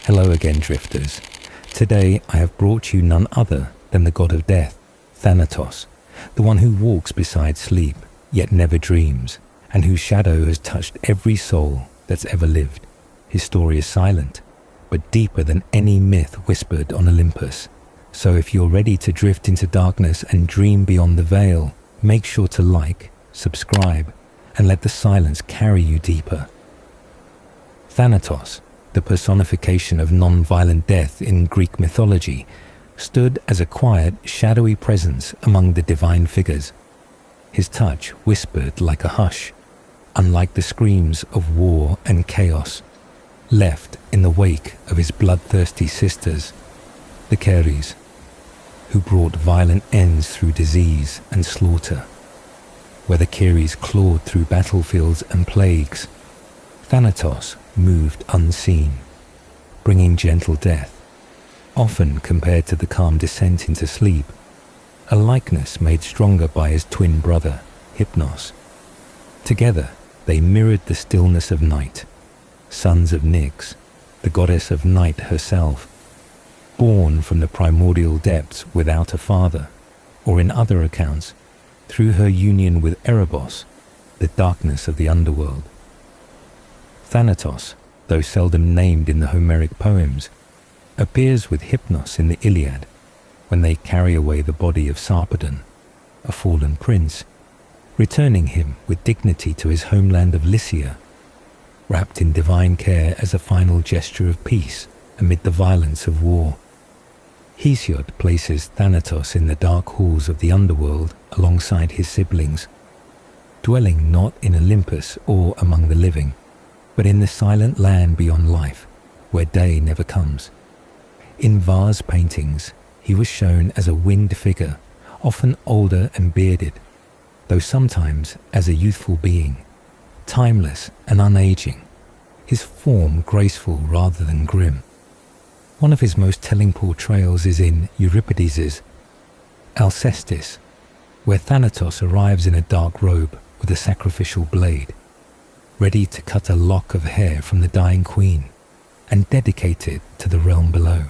Hello again, drifters. Today I have brought you none other than the god of death, Thanatos, the one who walks beside sleep, yet never dreams, and whose shadow has touched every soul that's ever lived. His story is silent, but deeper than any myth whispered on Olympus. So if you're ready to drift into darkness and dream beyond the veil, make sure to like, subscribe, and let the silence carry you deeper. Thanatos, the personification of non-violent death in Greek mythology, stood as a quiet, shadowy presence among the divine figures. His touch whispered like a hush, unlike the screams of war and chaos, left in the wake of his bloodthirsty sisters, the Keres, who brought violent ends through disease and slaughter. Where the Keres clawed through battlefields and plagues, Thanatos moved unseen, bringing gentle death, often compared to the calm descent into sleep, a likeness made stronger by his twin brother, Hypnos. Together, they mirrored the stillness of night, sons of Nyx, the goddess of night herself, born from the primordial depths without a father, or in other accounts, through her union with Erebos, the darkness of the underworld. Thanatos, though seldom named in the Homeric poems, appears with Hypnos in the Iliad, when they carry away the body of Sarpedon, a fallen prince, returning him with dignity to his homeland of Lycia, wrapped in divine care as a final gesture of peace amid the violence of war. Hesiod places Thanatos in the dark halls of the underworld alongside his siblings, dwelling not in Olympus or among the living, but in the silent land beyond life, where day never comes. In vase paintings, he was shown as a winged figure, often older and bearded, though sometimes as a youthful being, timeless and unaging, his form graceful rather than grim. One of his most telling portrayals is in Euripides's Alcestis, where Thanatos arrives in a dark robe with a sacrificial blade, ready to cut a lock of hair from the dying queen and dedicate it to the realm below.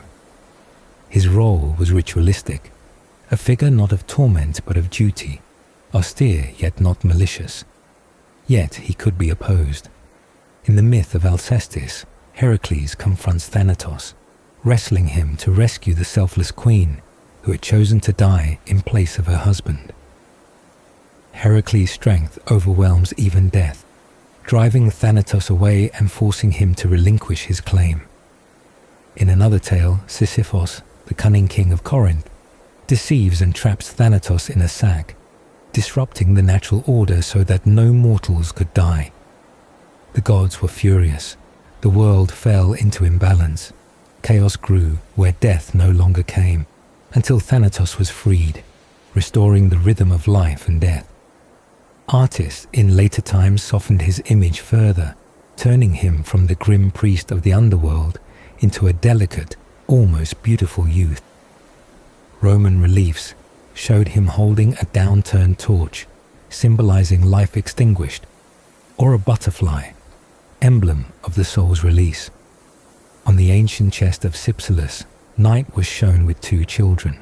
His role was ritualistic, a figure not of torment but of duty, austere yet not malicious. Yet he could be opposed. In the myth of Alcestis, Heracles confronts Thanatos, wrestling him to rescue the selfless queen who had chosen to die in place of her husband. Heracles' strength overwhelms even death, driving Thanatos away and forcing him to relinquish his claim. In another tale, Sisyphos, the cunning king of Corinth, deceives and traps Thanatos in a sack, disrupting the natural order so that no mortals could die. The gods were furious. The world fell into imbalance. Chaos grew where death no longer came, until Thanatos was freed, restoring the rhythm of life and death. Artists in later times softened his image further, turning him from the grim priest of the underworld into a delicate, almost beautiful youth. Roman reliefs showed him holding a downturned torch, symbolizing life extinguished, or a butterfly, emblem of the soul's release. On the ancient chest of Cypselus, Night was shown with two children,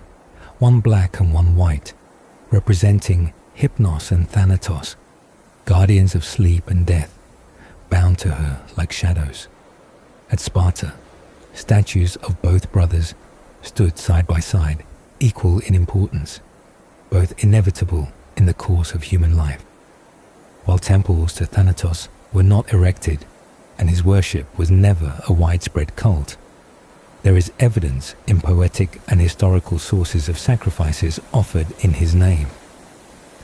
one black and one white, representing Hypnos and Thanatos, guardians of sleep and death, bound to her like shadows. At Sparta, statues of both brothers stood side by side, equal in importance, both inevitable in the course of human life. While temples to Thanatos were not erected, and his worship was never a widespread cult, there is evidence in poetic and historical sources of sacrifices offered in his name,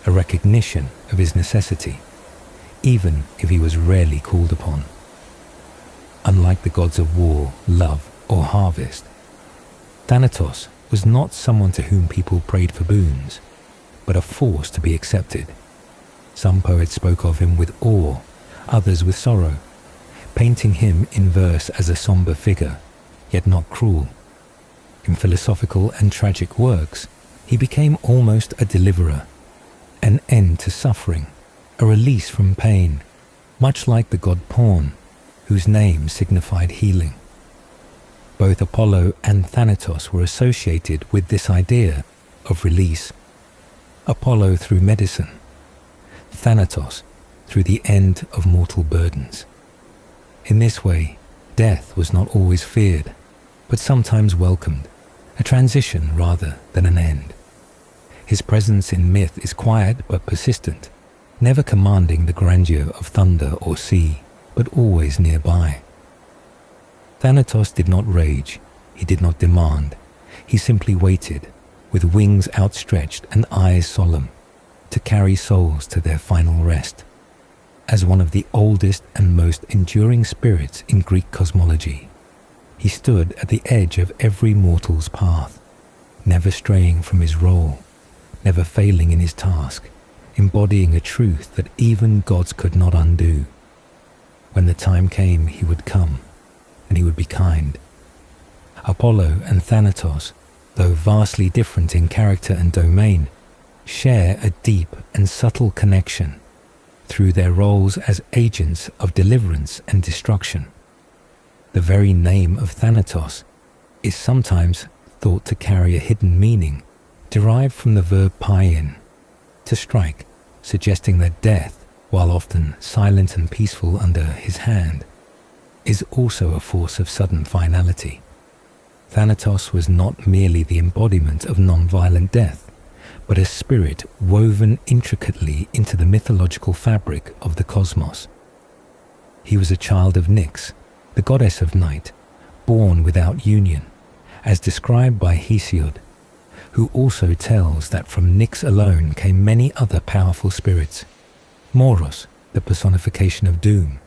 a recognition of his necessity, even if he was rarely called upon. Unlike the gods of war, love, or harvest, Thanatos was not someone to whom people prayed for boons, but a force to be accepted. Some poets spoke of him with awe, others with sorrow, painting him in verse as a somber figure, yet not cruel. In philosophical and tragic works, he became almost a deliverer, an end to suffering, a release from pain, much like the god Pawn, whose name signified healing. Both Apollo and Thanatos were associated with this idea of release. Apollo through medicine, Thanatos through the end of mortal burdens. In this way, death was not always feared, but sometimes welcomed, a transition rather than an end. His presence in myth is quiet but persistent, never commanding the grandeur of thunder or sea, but always nearby. Thanatos did not rage, he did not demand, he simply waited, with wings outstretched and eyes solemn, to carry souls to their final rest. As one of the oldest and most enduring spirits in Greek cosmology, he stood at the edge of every mortal's path, never straying from his role, never failing in his task, embodying a truth that even gods could not undo. When the time came, he would come, and he would be kind. Apollo and Thanatos, though vastly different in character and domain, share a deep and subtle connection through their roles as agents of deliverance and destruction. The very name of Thanatos is sometimes thought to carry a hidden meaning derived from the verb paein, to strike, suggesting that death, while often silent and peaceful under his hand, is also a force of sudden finality. Thanatos was not merely the embodiment of non-violent death, but a spirit woven intricately into the mythological fabric of the cosmos. He was a child of Nyx, the goddess of night, born without union, as described by Hesiod, who also tells that from Nyx alone came many other powerful spirits: Moros, the personification of doom;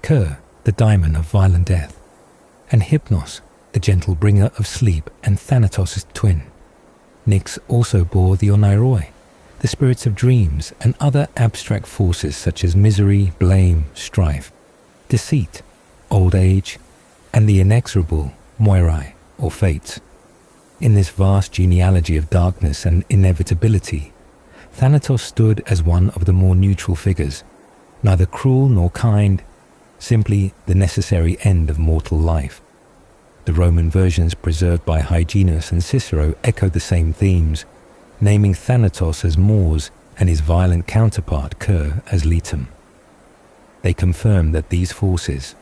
Ker, the daimon of violent death; and Hypnos, the gentle bringer of sleep and Thanatos' twin. Nyx also bore the Oneiroi, the spirits of dreams, and other abstract forces such as misery, blame, strife, deceit, old age, and the inexorable Moirai, or fates. In this vast genealogy of darkness and inevitability, Thanatos stood as one of the more neutral figures, neither cruel nor kind, simply the necessary end of mortal life. The Roman versions preserved by Hyginus and Cicero echo the same themes, naming Thanatos as Mors and his violent counterpart Ker as Litum. They confirm that these forces,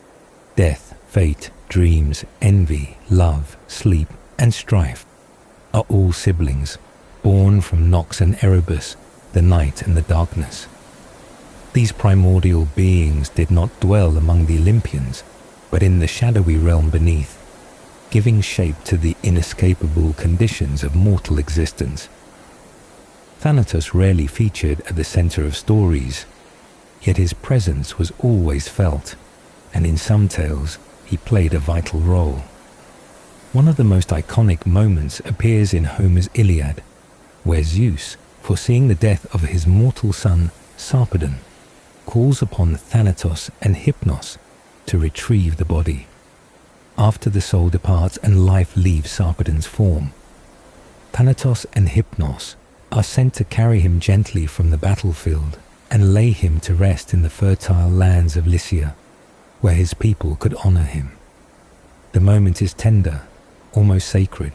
death, fate, dreams, envy, love, sleep, and strife, are all siblings, born from Nox and Erebus, the night and the darkness. These primordial beings did not dwell among the Olympians, but in the shadowy realm beneath, giving shape to the inescapable conditions of mortal existence. Thanatos rarely featured at the center of stories, yet his presence was always felt, and in some tales he played a vital role. One of the most iconic moments appears in Homer's Iliad, where Zeus, foreseeing the death of his mortal son Sarpedon, calls upon Thanatos and Hypnos to retrieve the body. After the soul departs and life leaves Sarpedon's form, Thanatos and Hypnos are sent to carry him gently from the battlefield and lay him to rest in the fertile lands of Lycia, where his people could honor him. The moment is tender, almost sacred,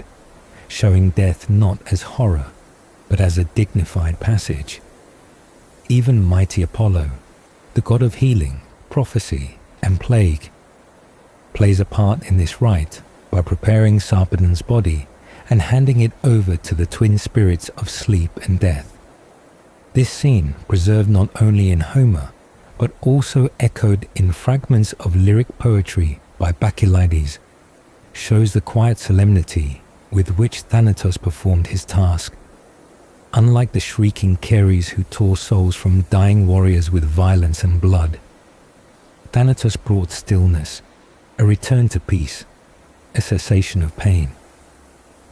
showing death not as horror, but as a dignified passage. Even mighty Apollo, the god of healing, prophecy, and plague, plays a part in this rite by preparing Sarpedon's body and handing it over to the twin spirits of sleep and death. This scene, preserved not only in Homer, but also echoed in fragments of lyric poetry by Bacchylides, shows the quiet solemnity with which Thanatos performed his task. Unlike the shrieking Keres who tore souls from dying warriors with violence and blood, Thanatos brought stillness, a return to peace, a cessation of pain.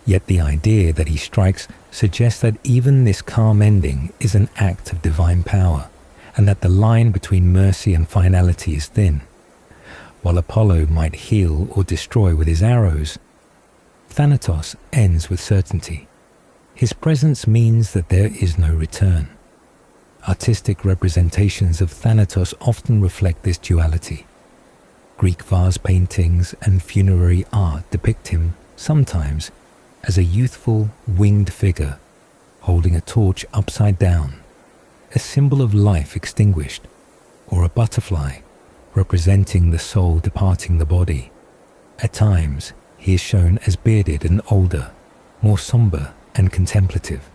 Yet the idea that he strikes suggests that even this calm ending is an act of divine power, and that the line between mercy and finality is thin. While Apollo might heal or destroy with his arrows, Thanatos ends with certainty. His presence means that there is no return. Artistic representations of Thanatos often reflect this duality. Greek vase paintings and funerary art depict him sometimes as a youthful, winged figure holding a torch upside down, a symbol of life extinguished, or a butterfly representing the soul departing the body. At times, he is shown as bearded and older, more somber and contemplative.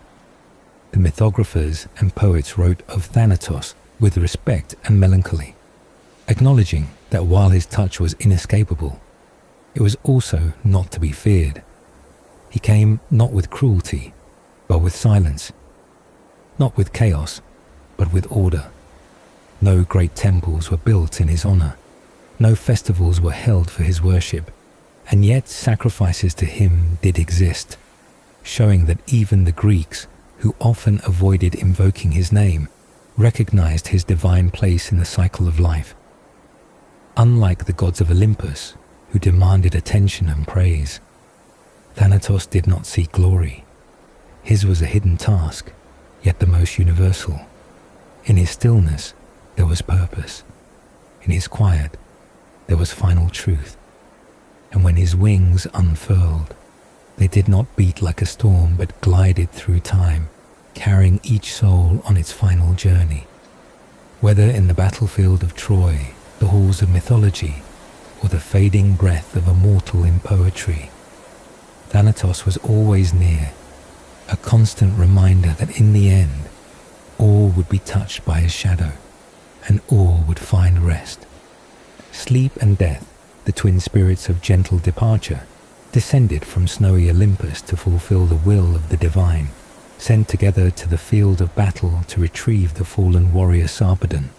The mythographers and poets wrote of Thanatos with respect and melancholy, acknowledging that while his touch was inescapable, it was also not to be feared. He came not with cruelty, but with silence, not with chaos, but with order. No great temples were built in his honor, no festivals were held for his worship, and yet sacrifices to him did exist, showing that even the Greeks, who often avoided invoking his name, recognized his divine place in the cycle of life. Unlike the gods of Olympus, who demanded attention and praise, Thanatos did not seek glory. His was a hidden task, yet the most universal. In his stillness, there was purpose. In his quiet, there was final truth. And when his wings unfurled, they did not beat like a storm, but glided through time, carrying each soul on its final journey. Whether in the battlefield of Troy, the halls of mythology, or the fading breath of a mortal in poetry, Thanatos was always near, a constant reminder that in the end, all would be touched by his shadow, and all would find rest. Sleep and death, the twin spirits of gentle departure, descended from snowy Olympus to fulfill the will of the divine, sent together to the field of battle to retrieve the fallen warrior Sarpedon.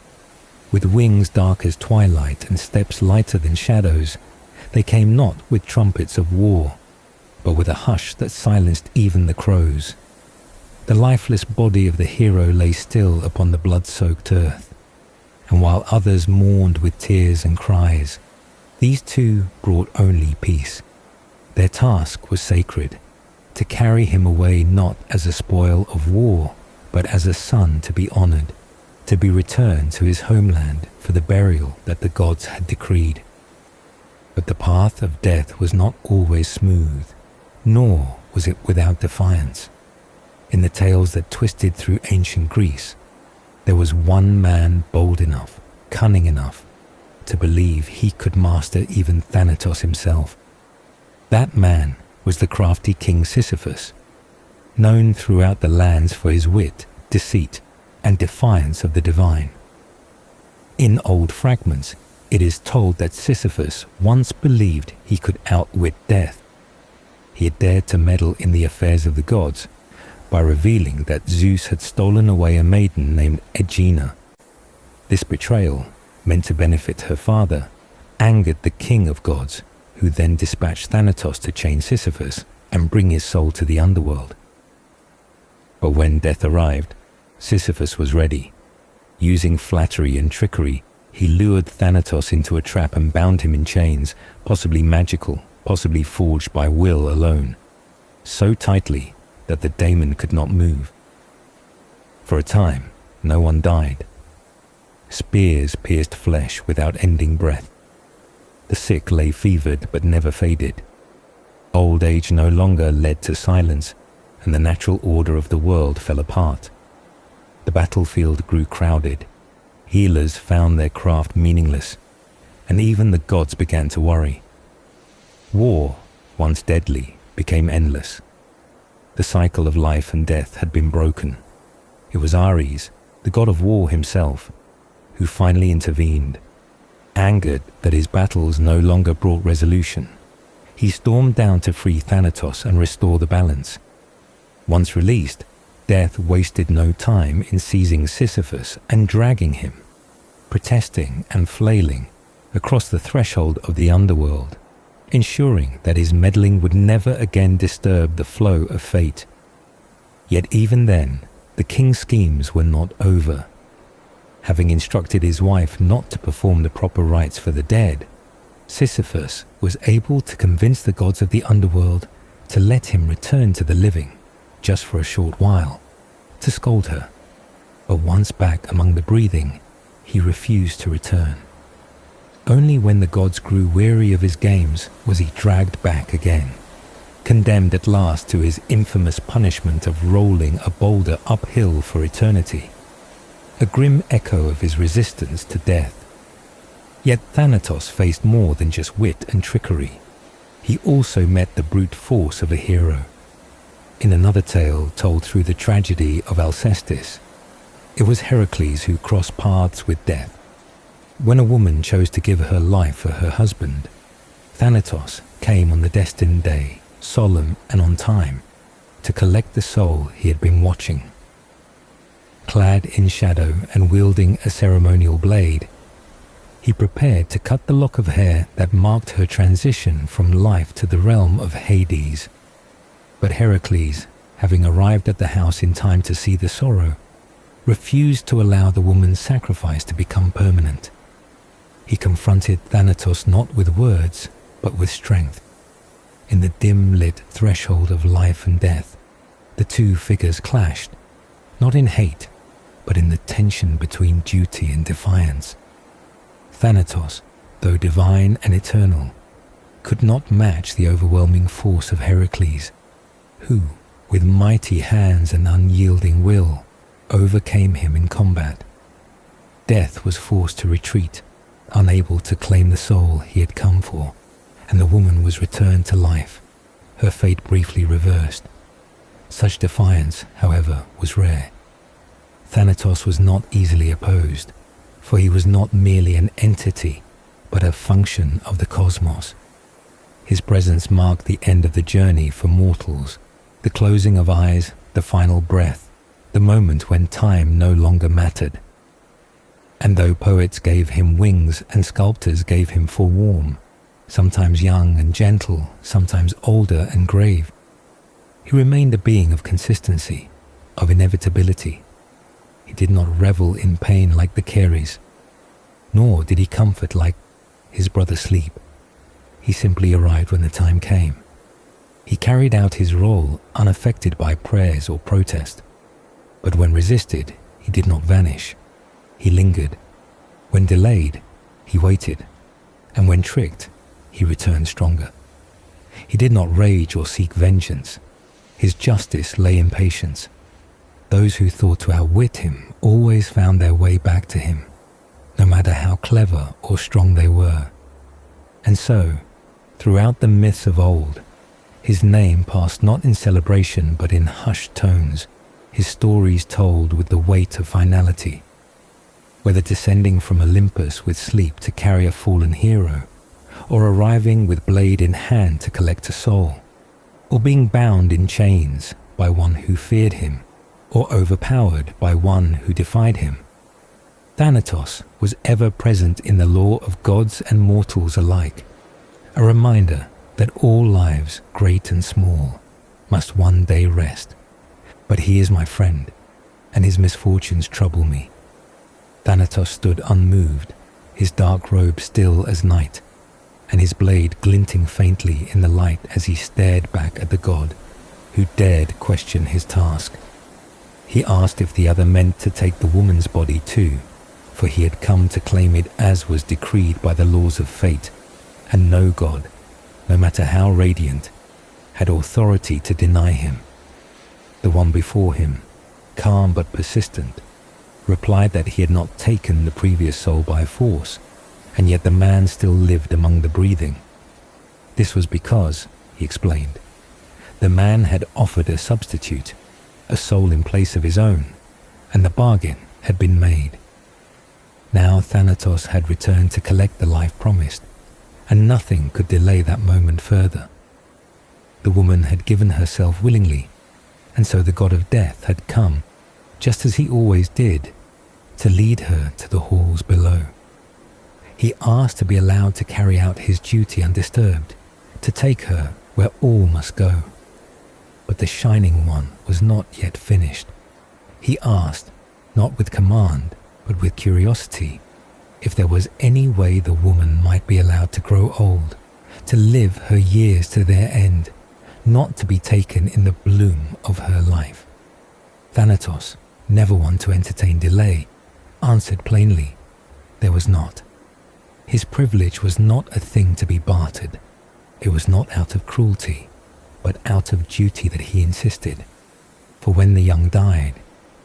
With wings dark as twilight and steps lighter than shadows, they came not with trumpets of war, but with a hush that silenced even the crows. The lifeless body of the hero lay still upon the blood-soaked earth, and while others mourned with tears and cries, these two brought only peace. Their task was sacred, to carry him away not as a spoil of war, but as a son to be honored, to be returned to his homeland for the burial that the gods had decreed. But the path of death was not always smooth, nor was it without defiance. In the tales that twisted through ancient Greece, there was one man bold enough, cunning enough, to believe he could master even Thanatos himself. That man was the crafty King Sisyphus, known throughout the lands for his wit, deceit, and defiance of the divine. In old fragments, it is told that Sisyphus once believed he could outwit death. He had dared to meddle in the affairs of the gods by revealing that Zeus had stolen away a maiden named Aegina. This betrayal, meant to benefit her father, angered the king of gods, who then dispatched Thanatos to chain Sisyphus and bring his soul to the underworld. But when death arrived, Sisyphus was ready. Using flattery and trickery, he lured Thanatos into a trap and bound him in chains, possibly magical, possibly forged by will alone, so tightly that the daemon could not move. For a time, no one died. Spears pierced flesh without ending breath. The sick lay fevered but never faded. Old age no longer led to silence, and the natural order of the world fell apart. The battlefield grew crowded. Healers found their craft meaningless, and even the gods began to worry. War, once deadly, became endless. The cycle of life and death had been broken. It was Ares, the god of war himself, who finally intervened. Angered that his battles no longer brought resolution, he stormed down to free Thanatos and restore the balance. Once released, death wasted no time in seizing Sisyphus and dragging him, protesting and flailing, across the threshold of the underworld, ensuring that his meddling would never again disturb the flow of fate. Yet even then, the king's schemes were not over. Having instructed his wife not to perform the proper rites for the dead, Sisyphus was able to convince the gods of the underworld to let him return to the living, just for a short while, to scold her. But once back among the breathing, he refused to return. Only when the gods grew weary of his games was he dragged back again, condemned at last to his infamous punishment of rolling a boulder uphill for eternity, a grim echo of his resistance to death. Yet Thanatos faced more than just wit and trickery. He also met the brute force of a hero. In another tale told through the tragedy of Alcestis, it was Heracles who crossed paths with death. When a woman chose to give her life for her husband, Thanatos came on the destined day, solemn and on time, to collect the soul he had been watching. Clad in shadow and wielding a ceremonial blade, he prepared to cut the lock of hair that marked her transition from life to the realm of Hades. But Heracles, having arrived at the house in time to see the sorrow, refused to allow the woman's sacrifice to become permanent. He confronted Thanatos not with words, but with strength. In the dim-lit threshold of life and death, the two figures clashed, not in hate, but in the tension between duty and defiance. Thanatos, though divine and eternal, could not match the overwhelming force of Heracles, who, with mighty hands and unyielding will, overcame him in combat. Death was forced to retreat, unable to claim the soul he had come for, and the woman was returned to life, her fate briefly reversed. Such defiance, however, was rare. Thanatos was not easily opposed, for he was not merely an entity, but a function of the cosmos. His presence marked the end of the journey for mortals, the closing of eyes, the final breath, the moment when time no longer mattered. And though poets gave him wings and sculptors gave him form, sometimes young and gentle, sometimes older and grave, he remained a being of consistency, of inevitability. He did not revel in pain like the Ceres, nor did he comfort like his brother Sleep. He simply arrived when the time came. He carried out his role unaffected by prayers or protest, but when resisted, he did not vanish. He lingered. When delayed, he waited, and when tricked, he returned stronger. He did not rage or seek vengeance. His justice lay in patience. Those who thought to outwit him always found their way back to him, no matter how clever or strong they were. And so, throughout the myths of old, his name passed not in celebration but in hushed tones, his stories told with the weight of finality. Whether descending from Olympus with Sleep to carry a fallen hero, or arriving with blade in hand to collect a soul, or being bound in chains by one who feared him, or overpowered by one who defied him, Thanatos was ever present in the lore of gods and mortals alike, a reminder that all lives, great and small, must one day rest. But he is my friend, and his misfortunes trouble me. Thanatos stood unmoved, his dark robe still as night, and his blade glinting faintly in the light as he stared back at the god, who dared question his task. He asked if the other meant to take the woman's body too, for he had come to claim it as was decreed by the laws of fate, and no god, no matter how radiant, had authority to deny him. The one before him, calm but persistent, replied that he had not taken the previous soul by force, and yet the man still lived among the breathing. This was because, he explained, the man had offered a substitute, a soul in place of his own, and the bargain had been made. Now Thanatos had returned to collect the life promised, and nothing could delay that moment further. The woman had given herself willingly, and so the god of death had come, just as he always did, to lead her to the halls below. He asked to be allowed to carry out his duty undisturbed, to take her where all must go. But the Shining One was not yet finished. He asked, not with command, but with curiosity, if there was any way the woman might be allowed to grow old, to live her years to their end, not to be taken in the bloom of her life. Thanatos, never one to entertain delay, answered plainly, there was not. His privilege was not a thing to be bartered. It was not out of cruelty, but out of duty that he insisted. For when the young died,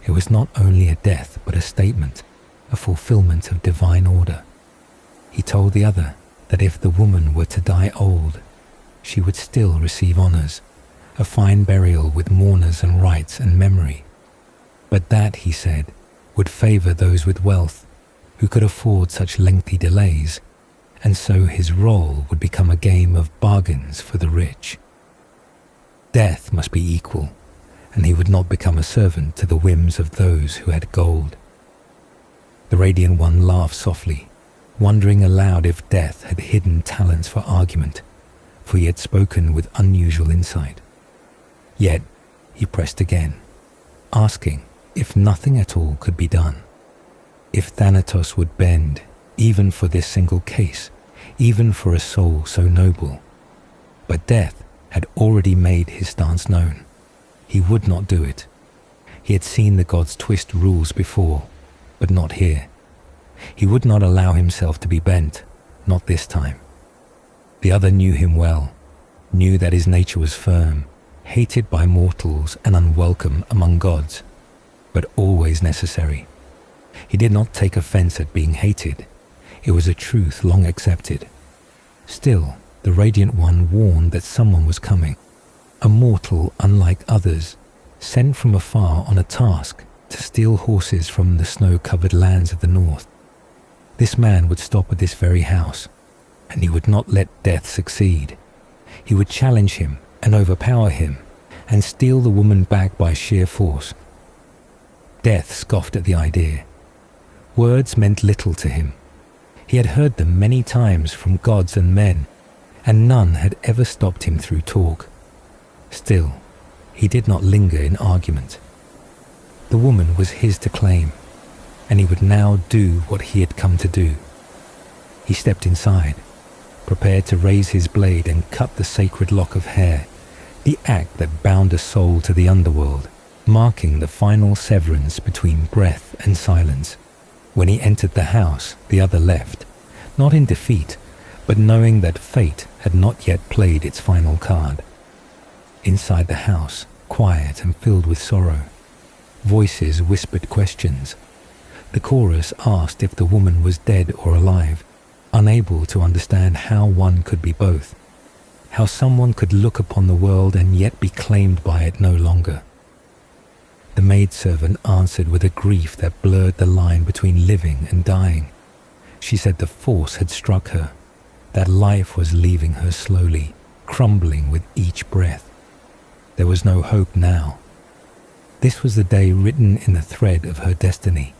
it was not only a death but a statement, a fulfillment of divine order. He told the other that if the woman were to die old, she would still receive honors, a fine burial with mourners and rites and memory. But that, he said, would favor those with wealth, who could afford such lengthy delays, and so his role would become a game of bargains for the rich. Death must be equal, and he would not become a servant to the whims of those who had gold. The Radiant One laughed softly, wondering aloud if Death had hidden talents for argument, for he had spoken with unusual insight. Yet he pressed again, asking if nothing at all could be done. If Thanatos would bend, even for this single case, even for a soul so noble. But Death had already made his stance known. He would not do it. He had seen the gods twist rules before, but not here. He would not allow himself to be bent, not this time. The other knew him well, knew that his nature was firm, hated by mortals and unwelcome among gods, but always necessary. He did not take offense at being hated. It was a truth long accepted. Still, the Radiant One warned that someone was coming, a mortal unlike others, sent from afar on a task to steal horses from the snow-covered lands of the north. This man would stop at this very house, and he would not let Death succeed. He would challenge him and overpower him, and steal the woman back by sheer force. Death scoffed at the idea. Words meant little to him. He had heard them many times from gods and men, and none had ever stopped him through talk. Still, he did not linger in argument. The woman was his to claim, and he would now do what he had come to do. He stepped inside, prepared to raise his blade and cut the sacred lock of hair, the act that bound a soul to the underworld, marking the final severance between breath and silence. When he entered the house, the other left, not in defeat, but knowing that fate had not yet played its final card. Inside the house, quiet and filled with sorrow, voices whispered questions. The chorus asked if the woman was dead or alive, unable to understand how one could be both, how someone could look upon the world and yet be claimed by it no longer. The maidservant answered with a grief that blurred the line between living and dying. She said the force had struck her, that life was leaving her slowly, crumbling with each breath. There was no hope now. This was the day written in the thread of her destiny.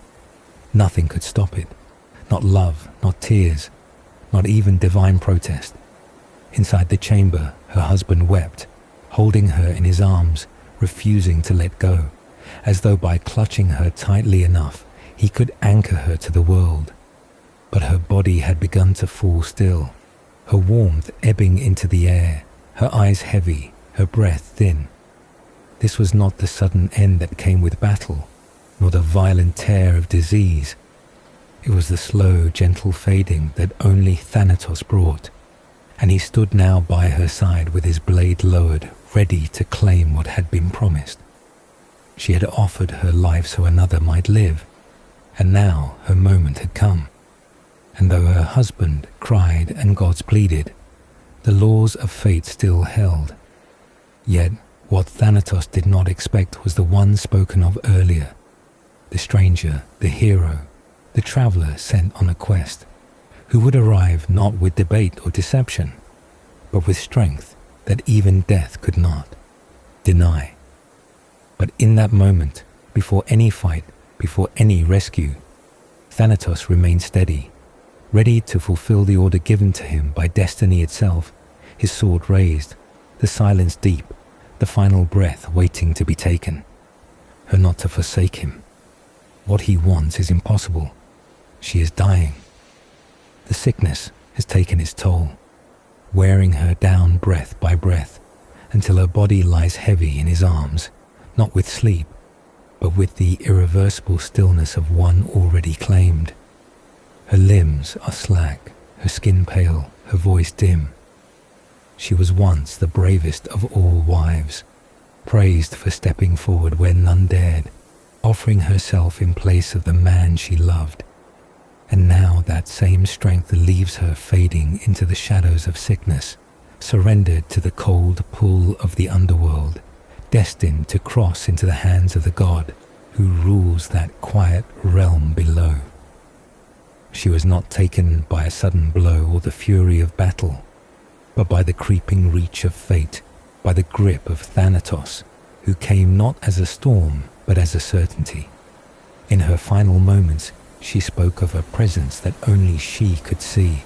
Nothing could stop it. Not love, not tears, not even divine protest. Inside the chamber, her husband wept, holding her in his arms, refusing to let go, as though by clutching her tightly enough, he could anchor her to the world. But her body had begun to fall still, her warmth ebbing into the air, her eyes heavy, her breath thin. This was not the sudden end that came with battle, nor the violent tear of disease. It was the slow, gentle fading that only Thanatos brought, and he stood now by her side with his blade lowered, ready to claim what had been promised. She had offered her life so another might live, and now her moment had come. And though her husband cried and gods pleaded, the laws of fate still held. Yet what Thanatos did not expect was the one spoken of earlier, the stranger, the hero, the traveller sent on a quest, who would arrive not with debate or deception, but with strength that even death could not deny. But in that moment, before any fight, before any rescue, Thanatos remained steady, ready to fulfill the order given to him by destiny itself, his sword raised, the silence deep, the final breath waiting to be taken, her not to forsake him. What he wants is impossible. She is dying. The sickness has taken its toll, wearing her down breath by breath, until her body lies heavy in his arms, not with sleep, but with the irreversible stillness of one already claimed. Her limbs are slack, her skin pale, her voice dim. She was once the bravest of all wives, praised for stepping forward where none dared, offering herself in place of the man she loved. And now that same strength leaves her fading into the shadows of sickness, surrendered to the cold pull of the underworld, destined to cross into the hands of the god who rules that quiet realm below. She was not taken by a sudden blow or the fury of battle, but by the creeping reach of fate, by the grip of Thanatos, who came not as a storm but as a certainty. In her final moments, she spoke of a presence that only she could see,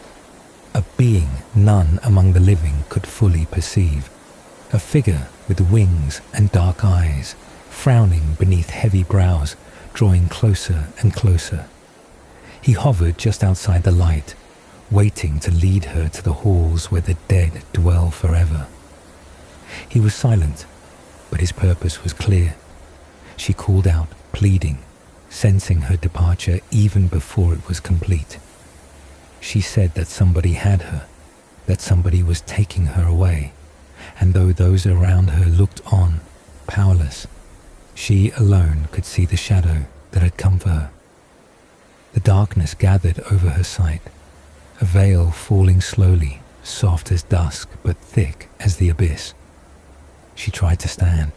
a being none among the living could fully perceive, a figure with wings and dark eyes, frowning beneath heavy brows, drawing closer and closer. He hovered just outside the light, waiting to lead her to the halls where the dead dwell forever. He was silent, but his purpose was clear. She called out, pleading, sensing her departure even before it was complete. She said that somebody had her, that somebody was taking her away, and though those around her looked on, powerless, she alone could see the shadow that had come for her. The darkness gathered over her sight, a veil falling slowly, soft as dusk but thick as the abyss. She tried to stand,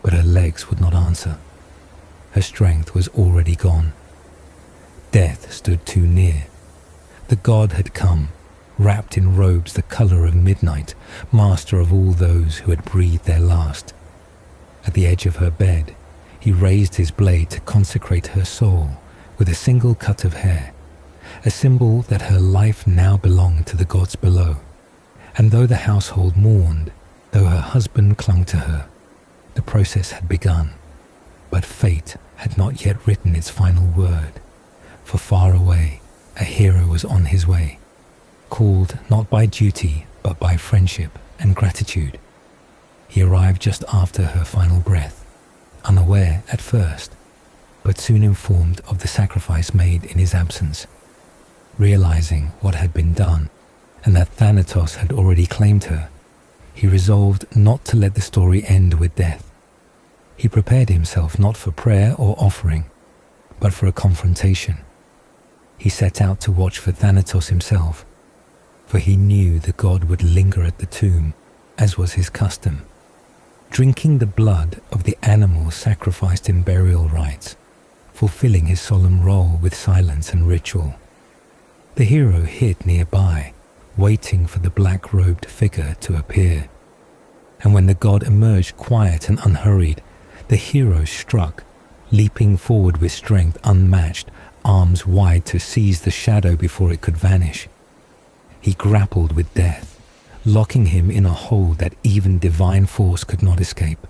but her legs would not answer. Her strength was already gone. Death stood too near. The god had come, wrapped in robes the color of midnight, master of all those who had breathed their last. At the edge of her bed, he raised his blade to consecrate her soul with a single cut of hair, a symbol that her life now belonged to the gods below. And though the household mourned, though her husband clung to her, the process had begun. But fate had not yet written its final word, for far away a hero was on his way, called not by duty but by friendship and gratitude. He arrived just after her final breath, unaware at first, but soon informed of the sacrifice made in his absence. Realizing what had been done and that Thanatos had already claimed her, he resolved not to let the story end with death. He prepared himself not for prayer or offering, but for a confrontation. He set out to watch for Thanatos himself, for he knew the god would linger at the tomb, as was his custom, drinking the blood of the animals sacrificed in burial rites, fulfilling his solemn role with silence and ritual. The hero hid nearby, waiting for the black-robed figure to appear. And when the god emerged quiet and unhurried, the hero struck, leaping forward with strength unmatched, arms wide to seize the shadow before it could vanish. He grappled with death, locking him in a hold that even divine force could not escape.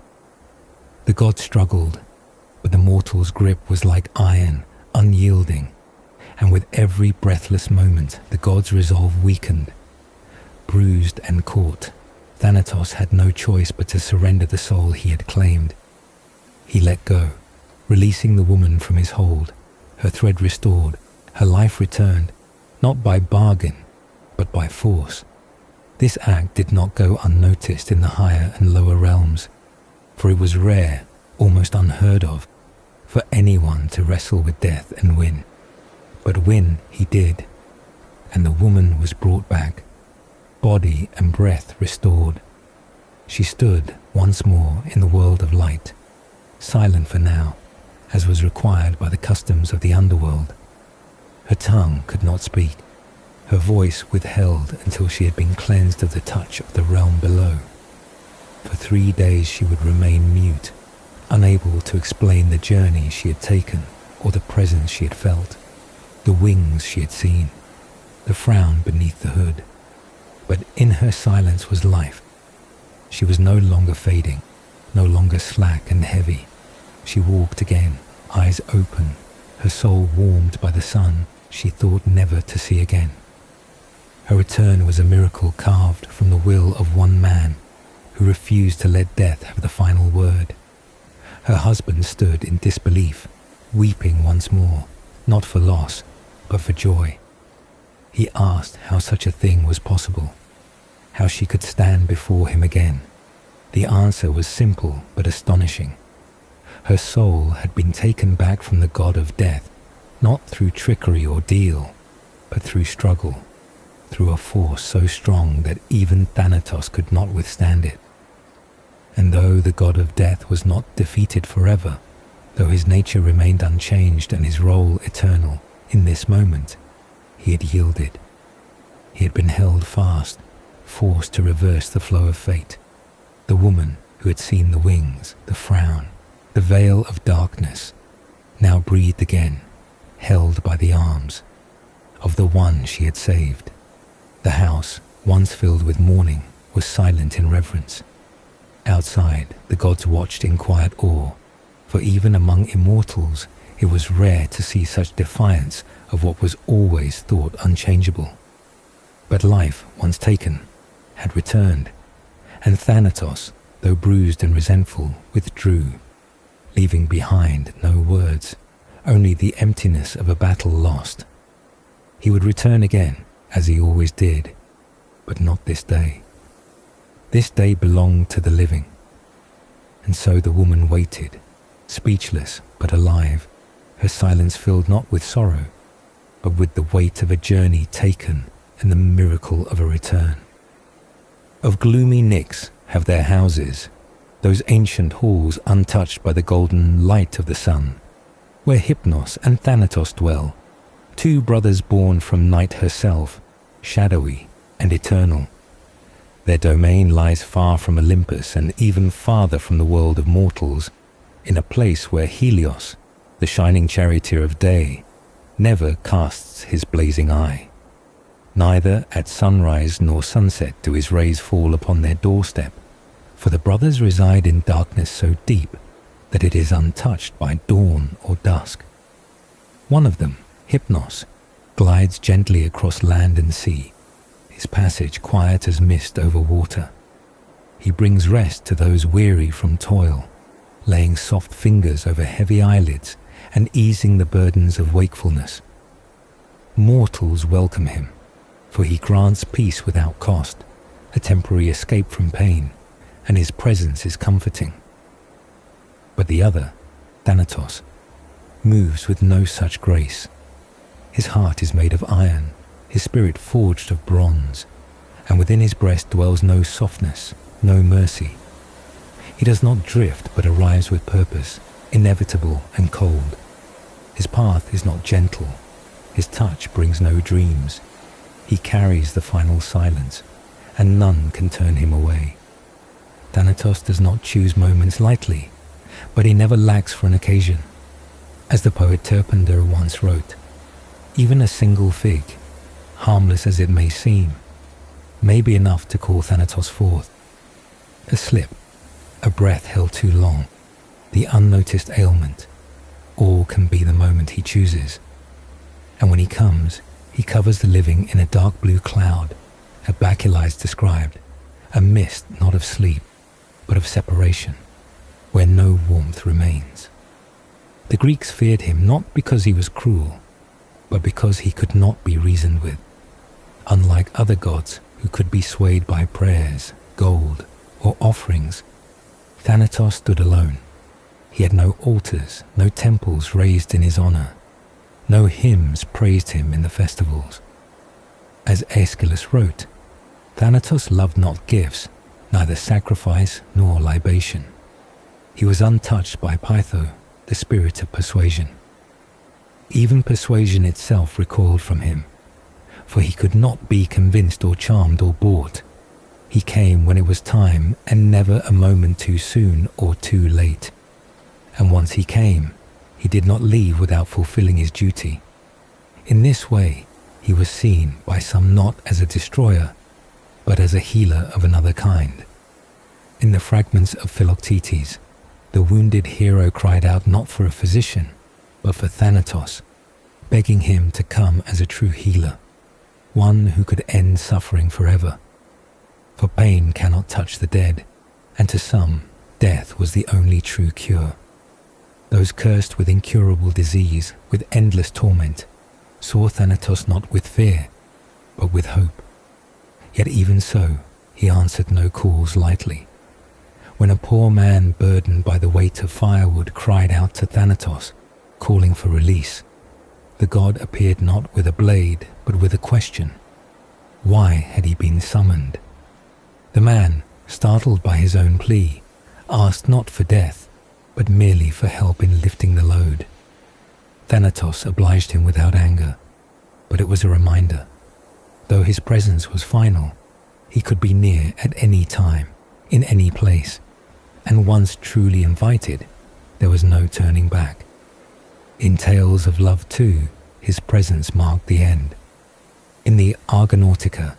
The god struggled, but the mortal's grip was like iron, unyielding, and with every breathless moment the god's resolve weakened. Bruised and caught, Thanatos had no choice but to surrender the soul he had claimed. He let go, releasing the woman from his hold, her thread restored, her life returned, not by bargain, but by force. This act did not go unnoticed in the higher and lower realms, for it was rare, almost unheard of, for anyone to wrestle with death and win. But win he did, and the woman was brought back, body and breath restored. She stood once more in the world of light, silent for now, as was required by the customs of the underworld. Her tongue could not speak, her voice withheld until she had been cleansed of the touch of the realm below. For 3 days she would remain mute, unable to explain the journey she had taken or the presence she had felt, the wings she had seen, the frown beneath the hood. But in her silence was life. She was no longer fading, no longer slack and heavy. She walked again, eyes open, her soul warmed by the sun she thought never to see again. Her return was a miracle carved from the will of one man who refused to let death have the final word. Her husband stood in disbelief, weeping once more, not for loss, but for joy. He asked how such a thing was possible, how she could stand before him again. The answer was simple but astonishing. Her soul had been taken back from the god of death, not through trickery or deal, but through struggle, through a force so strong that even Thanatos could not withstand it. And though the god of death was not defeated forever, though his nature remained unchanged and his role eternal, in this moment, he had yielded. He had been held fast, forced to reverse the flow of fate. The woman who had seen the wings, the frown, the veil of darkness, now breathed again, held by the arms of the one she had saved. The house, once filled with mourning, was silent in reverence. Outside, the gods watched in quiet awe, for even among immortals, it was rare to see such defiance of what was always thought unchangeable. But life, once taken, had returned, and Thanatos, though bruised and resentful, withdrew, leaving behind no words, only the emptiness of a battle lost. He would return again, as he always did, but not this day. This day belonged to the living. And so the woman waited, speechless but alive, her silence filled not with sorrow, but with the weight of a journey taken and the miracle of a return. Of gloomy Nyx have their houses, those ancient halls untouched by the golden light of the sun, where Hypnos and Thanatos dwell, two brothers born from Night herself, shadowy and eternal. Their domain lies far from Olympus and even farther from the world of mortals, in a place where Helios, the shining charioteer of day, never casts his blazing eye. Neither at sunrise nor sunset do his rays fall upon their doorstep, for the brothers reside in darkness so deep that it is untouched by dawn or dusk. One of them, Hypnos, glides gently across land and sea, his passage quiet as mist over water. He brings rest to those weary from toil, laying soft fingers over heavy eyelids and easing the burdens of wakefulness. Mortals welcome him, for he grants peace without cost, a temporary escape from pain, and his presence is comforting. But the other, Thanatos, moves with no such grace. His heart is made of iron, his spirit forged of bronze, and within his breast dwells no softness, no mercy. He does not drift but arrives with purpose, inevitable and cold. His path is not gentle, his touch brings no dreams. He carries the final silence, and none can turn him away. Thanatos does not choose moments lightly, but he never lacks for an occasion. As the poet Terpander once wrote, even a single fig, harmless as it may seem, may be enough to call Thanatos forth. A slip, a breath held too long, the unnoticed ailment, all can be the moment he chooses. And when he comes, he covers the living in a dark blue cloud, as Bacchylides described, a mist not of sleep, but of separation, where no warmth remains. The Greeks feared him not because he was cruel, but because he could not be reasoned with. Unlike other gods who could be swayed by prayers, gold, or offerings, Thanatos stood alone. He had no altars, no temples raised in his honor. No hymns praised him in the festivals. As Aeschylus wrote, Thanatos loved not gifts, neither sacrifice nor libation. He was untouched by Pytho, the spirit of persuasion. Even persuasion itself recoiled from him, for he could not be convinced or charmed or bought. He came when it was time, and never a moment too soon or too late. And once he came, he did not leave without fulfilling his duty. In this way, he was seen by some not as a destroyer, but as a healer of another kind. In the fragments of Philoctetes, the wounded hero cried out not for a physician, but for Thanatos, begging him to come as a true healer, one who could end suffering forever. For pain cannot touch the dead, and to some, death was the only true cure. Those cursed with incurable disease, with endless torment, saw Thanatos not with fear, but with hope. Yet even so, he answered no calls lightly. When a poor man burdened by the weight of firewood cried out to Thanatos, calling for release, the god appeared not with a blade, but with a question. Why had he been summoned? The man, startled by his own plea, asked not for death, but merely for help in lifting the load. Thanatos obliged him without anger, but it was a reminder. Though his presence was final, he could be near at any time, in any place, and once truly invited, there was no turning back. In tales of love too, his presence marked the end. In the Argonautica,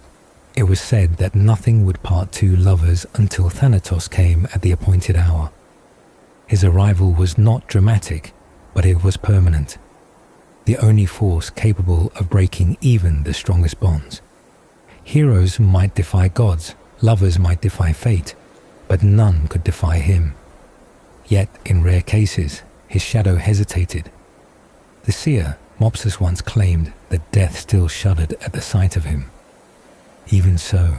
it was said that nothing would part two lovers until Thanatos came at the appointed hour. His arrival was not dramatic, but it was permanent. The only force capable of breaking even the strongest bonds. Heroes might defy gods, lovers might defy fate, but none could defy him. Yet, in rare cases, his shadow hesitated. The seer, Mopsus, once claimed that death still shuddered at the sight of him. Even so,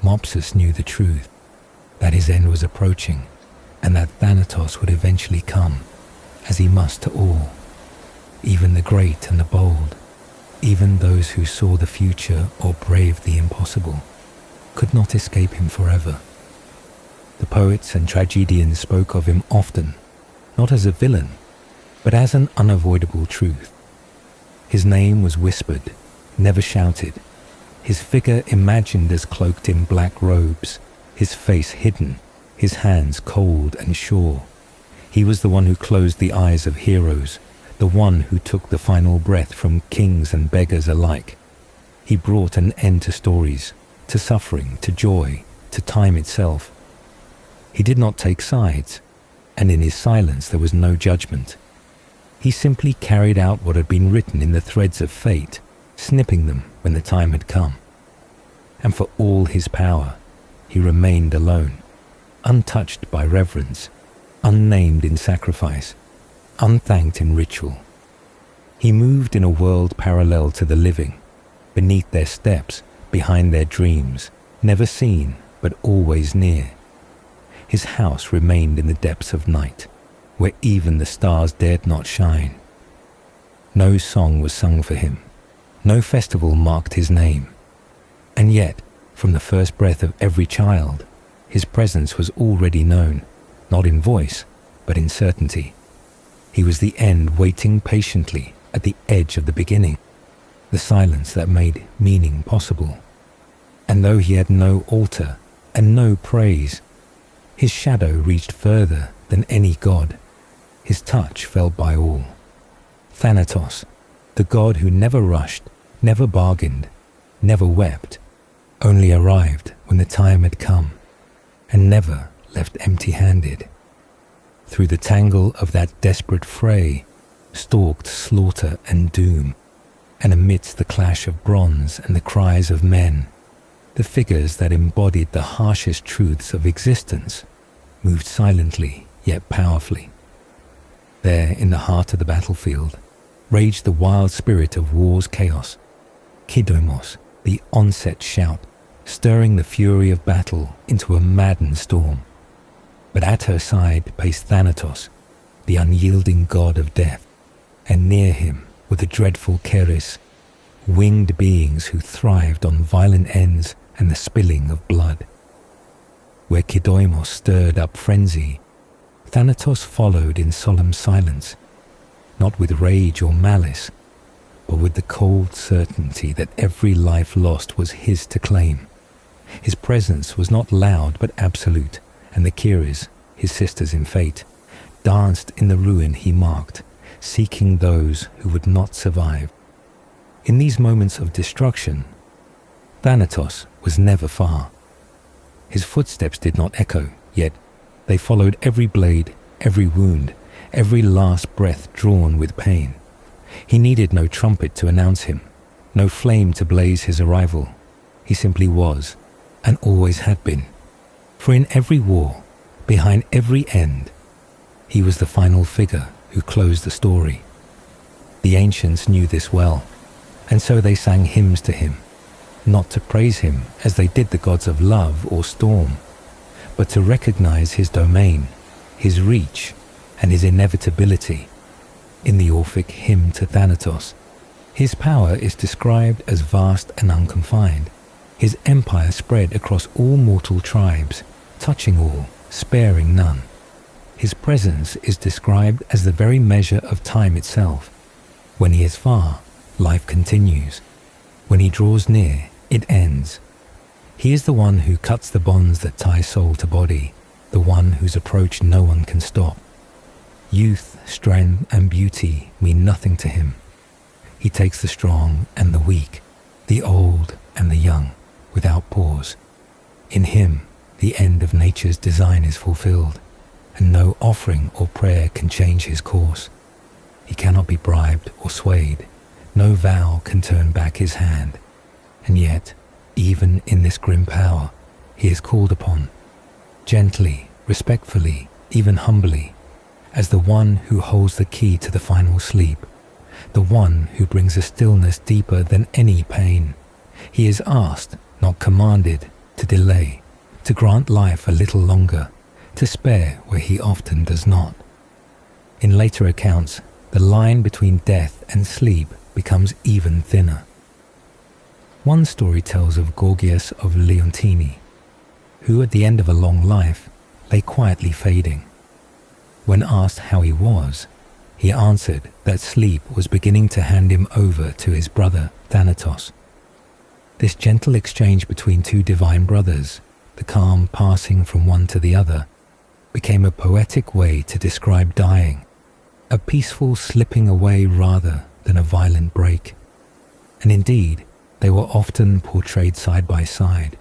Mopsus knew the truth, that his end was approaching, and that Thanatos would eventually come, as he must to all. Even the great and the bold, even those who saw the future or braved the impossible, could not escape him forever. The poets and tragedians spoke of him often, not as a villain, but as an unavoidable truth. His name was whispered, never shouted, his figure imagined as cloaked in black robes, his face hidden, his hands cold and sure. He was the one who closed the eyes of heroes, the one who took the final breath from kings and beggars alike. He brought an end to stories, to suffering, to joy, to time itself. He did not take sides, and in his silence there was no judgment. He simply carried out what had been written in the threads of fate, snipping them when the time had come. And for all his power, he remained alone, untouched by reverence, unnamed in sacrifice, unthanked in ritual. He moved in a world parallel to the living, beneath their steps, behind their dreams, never seen but always near. His house remained in the depths of night, where even the stars dared not shine. No song was sung for him, no festival marked his name. And yet, from the first breath of every child, his presence was already known, not in voice, but in certainty. He was the end waiting patiently at the edge of the beginning, the silence that made meaning possible. And though he had no altar and no praise, his shadow reached further than any god, his touch felt by all. Thanatos, the god who never rushed, never bargained, never wept, only arrived when the time had come, and never left empty-handed. Through the tangle of that desperate fray stalked slaughter and doom, and amidst the clash of bronze and the cries of men, the figures that embodied the harshest truths of existence moved silently yet powerfully. There, in the heart of the battlefield, raged the wild spirit of war's chaos, Kidomos, the onset shout, stirring the fury of battle into a maddened storm. But at her side paced Thanatos, the unyielding god of death, and near him were the dreadful Keres, winged beings who thrived on violent ends and the spilling of blood. Where Kidomos stirred up frenzy, Thanatos followed in solemn silence, not with rage or malice, but with the cold certainty that every life lost was his to claim. His presence was not loud but absolute, and the Keres, his sisters in fate, danced in the ruin he marked, seeking those who would not survive. In these moments of destruction, Thanatos was never far. His footsteps did not echo, yet they followed every blade, every wound, every last breath drawn with pain. He needed no trumpet to announce him, no flame to blaze his arrival. He simply was, and always had been. For in every war, behind every end, he was the final figure who closed the story. The ancients knew this well, and so they sang hymns to him, not to praise him as they did the gods of love or storm, but to recognize his domain, his reach, and his inevitability. In the Orphic hymn to Thanatos, his power is described as vast and unconfined. His empire spread across all mortal tribes, touching all, sparing none. His presence is described as the very measure of time itself. When he is far, life continues. When he draws near, it ends. He is the one who cuts the bonds that tie soul to body, the one whose approach no one can stop. Youth, strength, and beauty mean nothing to him. He takes the strong and the weak, the old and the young, without pause. In him, the end of nature's design is fulfilled, and no offering or prayer can change his course. He cannot be bribed or swayed. No vow can turn back his hand. And yet, even in this grim power, he is called upon, gently, respectfully, even humbly, as the one who holds the key to the final sleep, the one who brings a stillness deeper than any pain. He is asked, not commanded, to delay, to grant life a little longer, to spare where he often does not. In later accounts, the line between death and sleep becomes even thinner. One story tells of Gorgias of Leontini, who at the end of a long life lay quietly fading. When asked how he was, he answered that sleep was beginning to hand him over to his brother Thanatos. This gentle exchange between two divine brothers, the calm passing from one to the other, became a poetic way to describe dying, a peaceful slipping away rather than a violent break. And indeed, they were often portrayed side by side,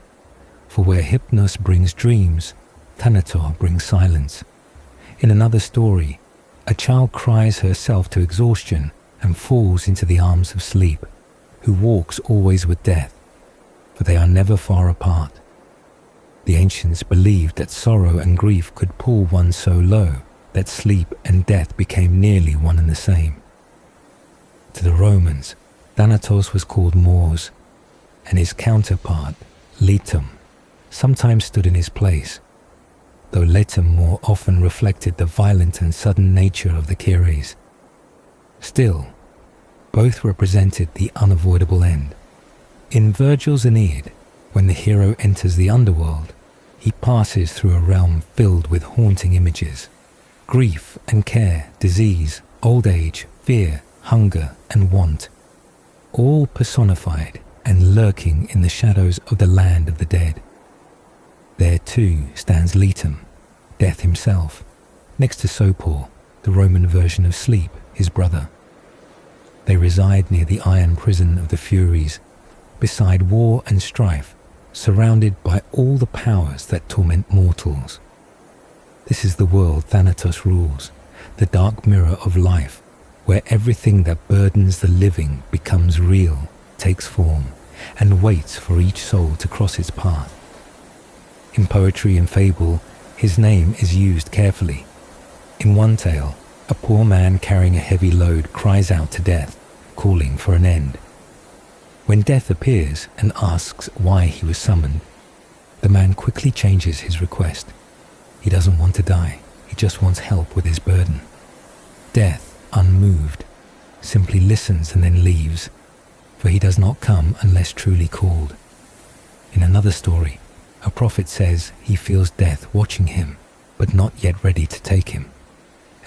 for where Hypnos brings dreams, Thanatos brings silence. In another story, a child cries herself to exhaustion and falls into the arms of sleep, who walks always with death, for they are never far apart. The ancients believed that sorrow and grief could pull one so low that sleep and death became nearly one and the same. To the Romans, Thanatos was called Mors, and his counterpart, Letum, sometimes stood in his place, though Letum more often reflected the violent and sudden nature of the Kyries. Still, both represented the unavoidable end. In Virgil's Aeneid, when the hero enters the underworld, he passes through a realm filled with haunting images. Grief and care, disease, old age, fear, hunger and want, all personified and lurking in the shadows of the land of the dead. There too stands Letum, Death himself, next to Sopor, the Roman version of Sleep, his brother. They reside near the iron prison of the Furies, beside war and strife, surrounded by all the powers that torment mortals. This is the world Thanatos rules, the dark mirror of life, where everything that burdens the living becomes real, takes form, and waits for each soul to cross its path. In poetry and fable, his name is used carefully. In one tale, a poor man carrying a heavy load cries out to death, calling for an end. When death appears and asks why he was summoned, the man quickly changes his request. He doesn't want to die, he just wants help with his burden. Death, unmoved, simply listens and then leaves, for he does not come unless truly called. In another story, a prophet says he feels death watching him, but not yet ready to take him.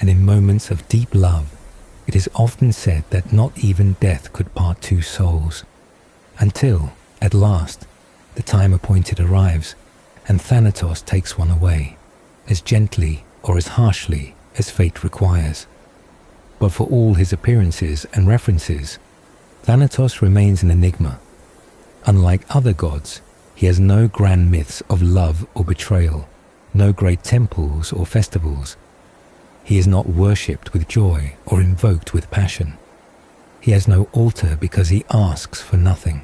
And in moments of deep love, it is often said that not even death could part two souls, until, at last, the time appointed arrives, and Thanatos takes one away, as gently or as harshly as fate requires. But for all his appearances and references, Thanatos remains an enigma. Unlike other gods, he has no grand myths of love or betrayal, no great temples or festivals. He is not worshipped with joy or invoked with passion. He has no altar because he asks for nothing.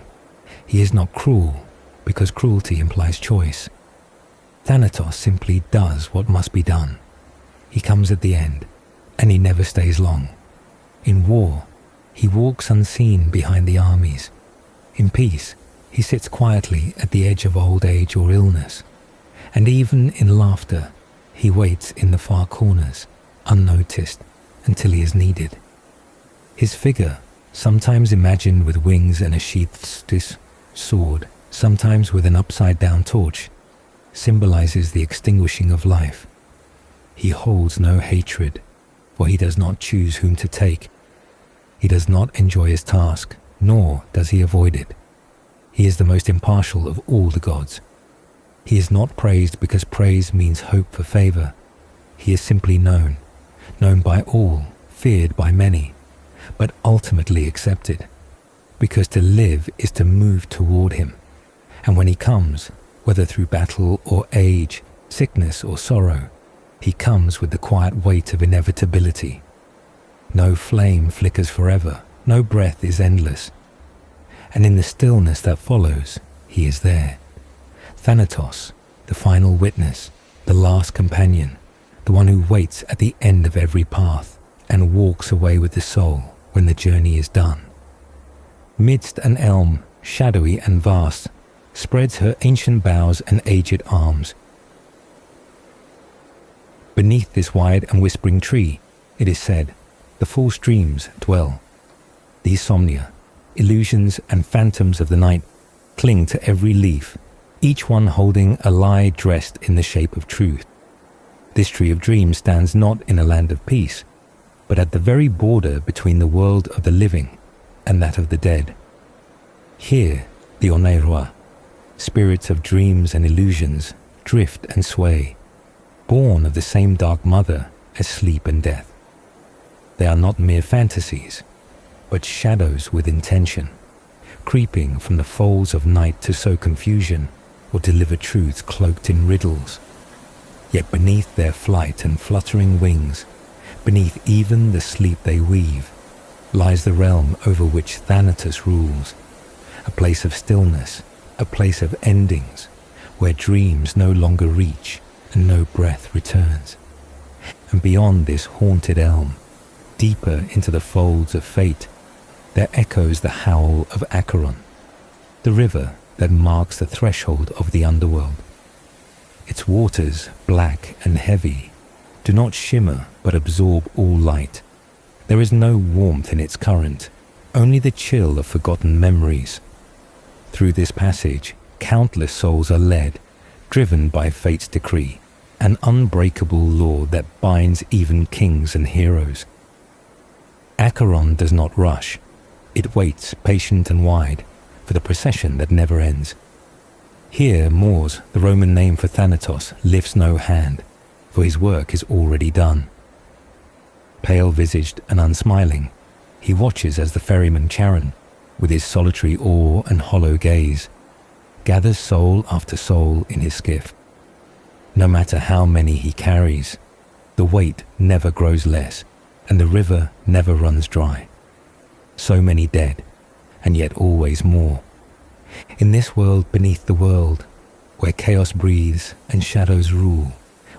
He is not cruel because cruelty implies choice. Thanatos simply does what must be done. He comes at the end, and he never stays long. In war, he walks unseen behind the armies. In peace, He sits quietly at the edge of old age or illness, and even in laughter, he waits in the far corners, unnoticed, until he is needed. His figure, sometimes imagined with wings and a sheathed sword, sometimes with an upside-down torch, symbolizes the extinguishing of life. He holds no hatred, for he does not choose whom to take. He does not enjoy his task, nor does he avoid it. He is the most impartial of all the gods. He is not praised because praise means hope for favor. He is simply known by all, feared by many, but ultimately accepted, because to live is to move toward him. And when he comes, whether through battle or age, sickness or sorrow, he comes with the quiet weight of inevitability. No flame flickers forever, no breath is endless. And in the stillness that follows, he is there. Thanatos, the final witness, the last companion, the one who waits at the end of every path and walks away with the soul when the journey is done. Midst an elm, shadowy and vast, spreads her ancient boughs and aged arms. Beneath this wide and whispering tree, it is said, the full streams dwell. These somnia, illusions and phantoms of the night, cling to every leaf, each one holding a lie dressed in the shape of truth. This tree of dreams stands not in a land of peace, but at the very border between the world of the living and that of the dead. Here, the Oneiroa, spirits of dreams and illusions, drift and sway, born of the same dark mother as sleep and death. They are not mere fantasies, but shadows with intention, creeping from the folds of night to sow confusion or deliver truths cloaked in riddles. Yet beneath their flight and fluttering wings, beneath even the sleep they weave, lies the realm over which Thanatos rules, a place of stillness, a place of endings, where dreams no longer reach and no breath returns. And beyond this haunted elm, deeper into the folds of fate, there echoes the howl of Acheron, the river that marks the threshold of the underworld. Its waters, black and heavy, do not shimmer but absorb all light. There is no warmth in its current, only the chill of forgotten memories. Through this passage, countless souls are led, driven by fate's decree, an unbreakable law that binds even kings and heroes. Acheron does not rush. It waits, patient and wide, for the procession that never ends. Here, Mors, the Roman name for Thanatos, lifts no hand, for his work is already done. Pale-visaged and unsmiling, he watches as the ferryman Charon, with his solitary awe and hollow gaze, gathers soul after soul in his skiff. No matter how many he carries, the weight never grows less, and the river never runs dry. So many dead, and yet always more. In this world beneath the world, where chaos breathes and shadows rule,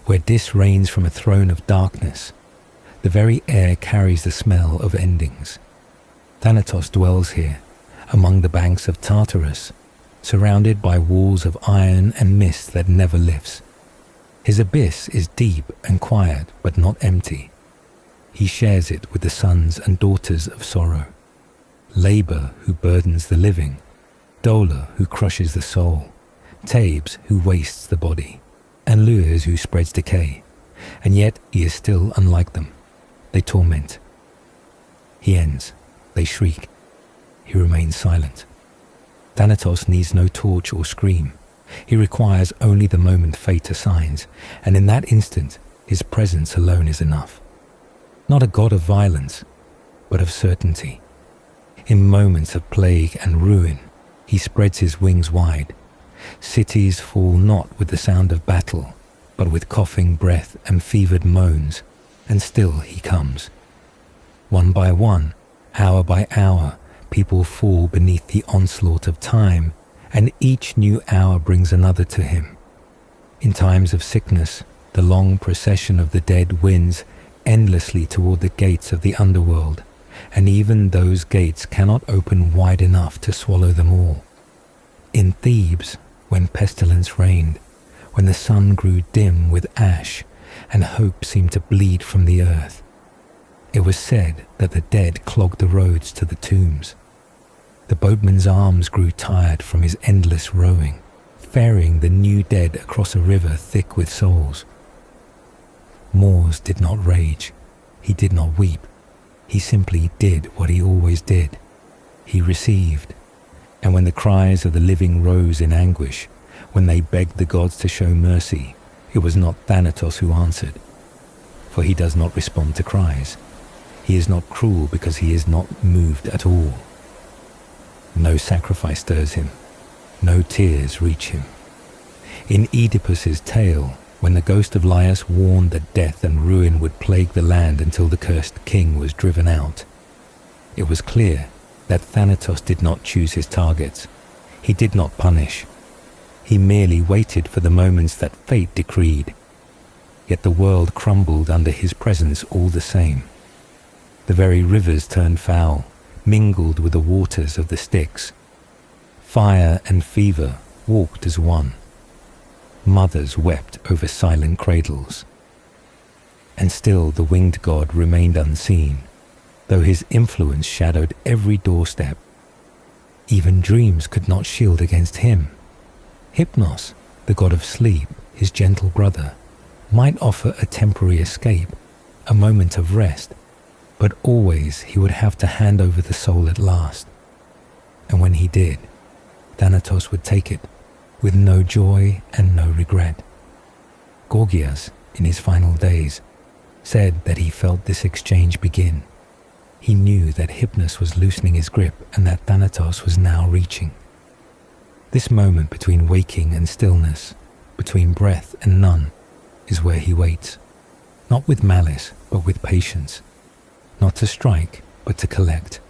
where Dis reigns from a throne of darkness, the very air carries the smell of endings. Thanatos dwells here, among the banks of Tartarus, surrounded by walls of iron and mist that never lifts. His abyss is deep and quiet, but not empty. He shares it with the sons and daughters of sorrow, Labor who burdens the living, Dola who crushes the soul, Tabes who wastes the body, and Lures who spreads decay. And yet he is still unlike them. They torment. He ends. They shriek. He remains silent. Thanatos needs no torch or scream. He requires only the moment fate assigns, and in that instant his presence alone is enough. Not a god of violence, but of certainty. In moments of plague and ruin, he spreads his wings wide. Cities fall not with the sound of battle, but with coughing breath and fevered moans, and still he comes. One by one, hour by hour, people fall beneath the onslaught of time, and each new hour brings another to him. In times of sickness, the long procession of the dead winds endlessly toward the gates of the underworld, and even those gates cannot open wide enough to swallow them all. In Thebes, when pestilence reigned, when the sun grew dim with ash and hope seemed to bleed from the earth, it was said that the dead clogged the roads to the tombs. The boatman's arms grew tired from his endless rowing, ferrying the new dead across a river thick with souls. Mors did not rage, he did not weep, he simply did what he always did. He received, and when the cries of the living rose in anguish, when they begged the gods to show mercy, it was not Thanatos who answered, for he does not respond to cries. He is not cruel because he is not moved at all. No sacrifice stirs him, no tears reach him. In Oedipus's tale, when the ghost of Laius warned that death and ruin would plague the land until the cursed king was driven out, it was clear that Thanatos did not choose his targets. He did not punish. He merely waited for the moments that fate decreed. Yet the world crumbled under his presence all the same. The very rivers turned foul, mingled with the waters of the Styx. Fire and fever walked as one. Mothers wept over silent cradles. And still the winged god remained unseen, though his influence shadowed every doorstep. Even dreams could not shield against him. Hypnos, the god of sleep, his gentle brother, might offer a temporary escape, a moment of rest, but always he would have to hand over the soul at last. And when he did, Thanatos would take it, with no joy and no regret. Gorgias, in his final days, said that he felt this exchange begin. He knew that Hypnos was loosening his grip and that Thanatos was now reaching. This moment between waking and stillness, between breath and none, is where he waits, not with malice, but with patience, not to strike, but to collect.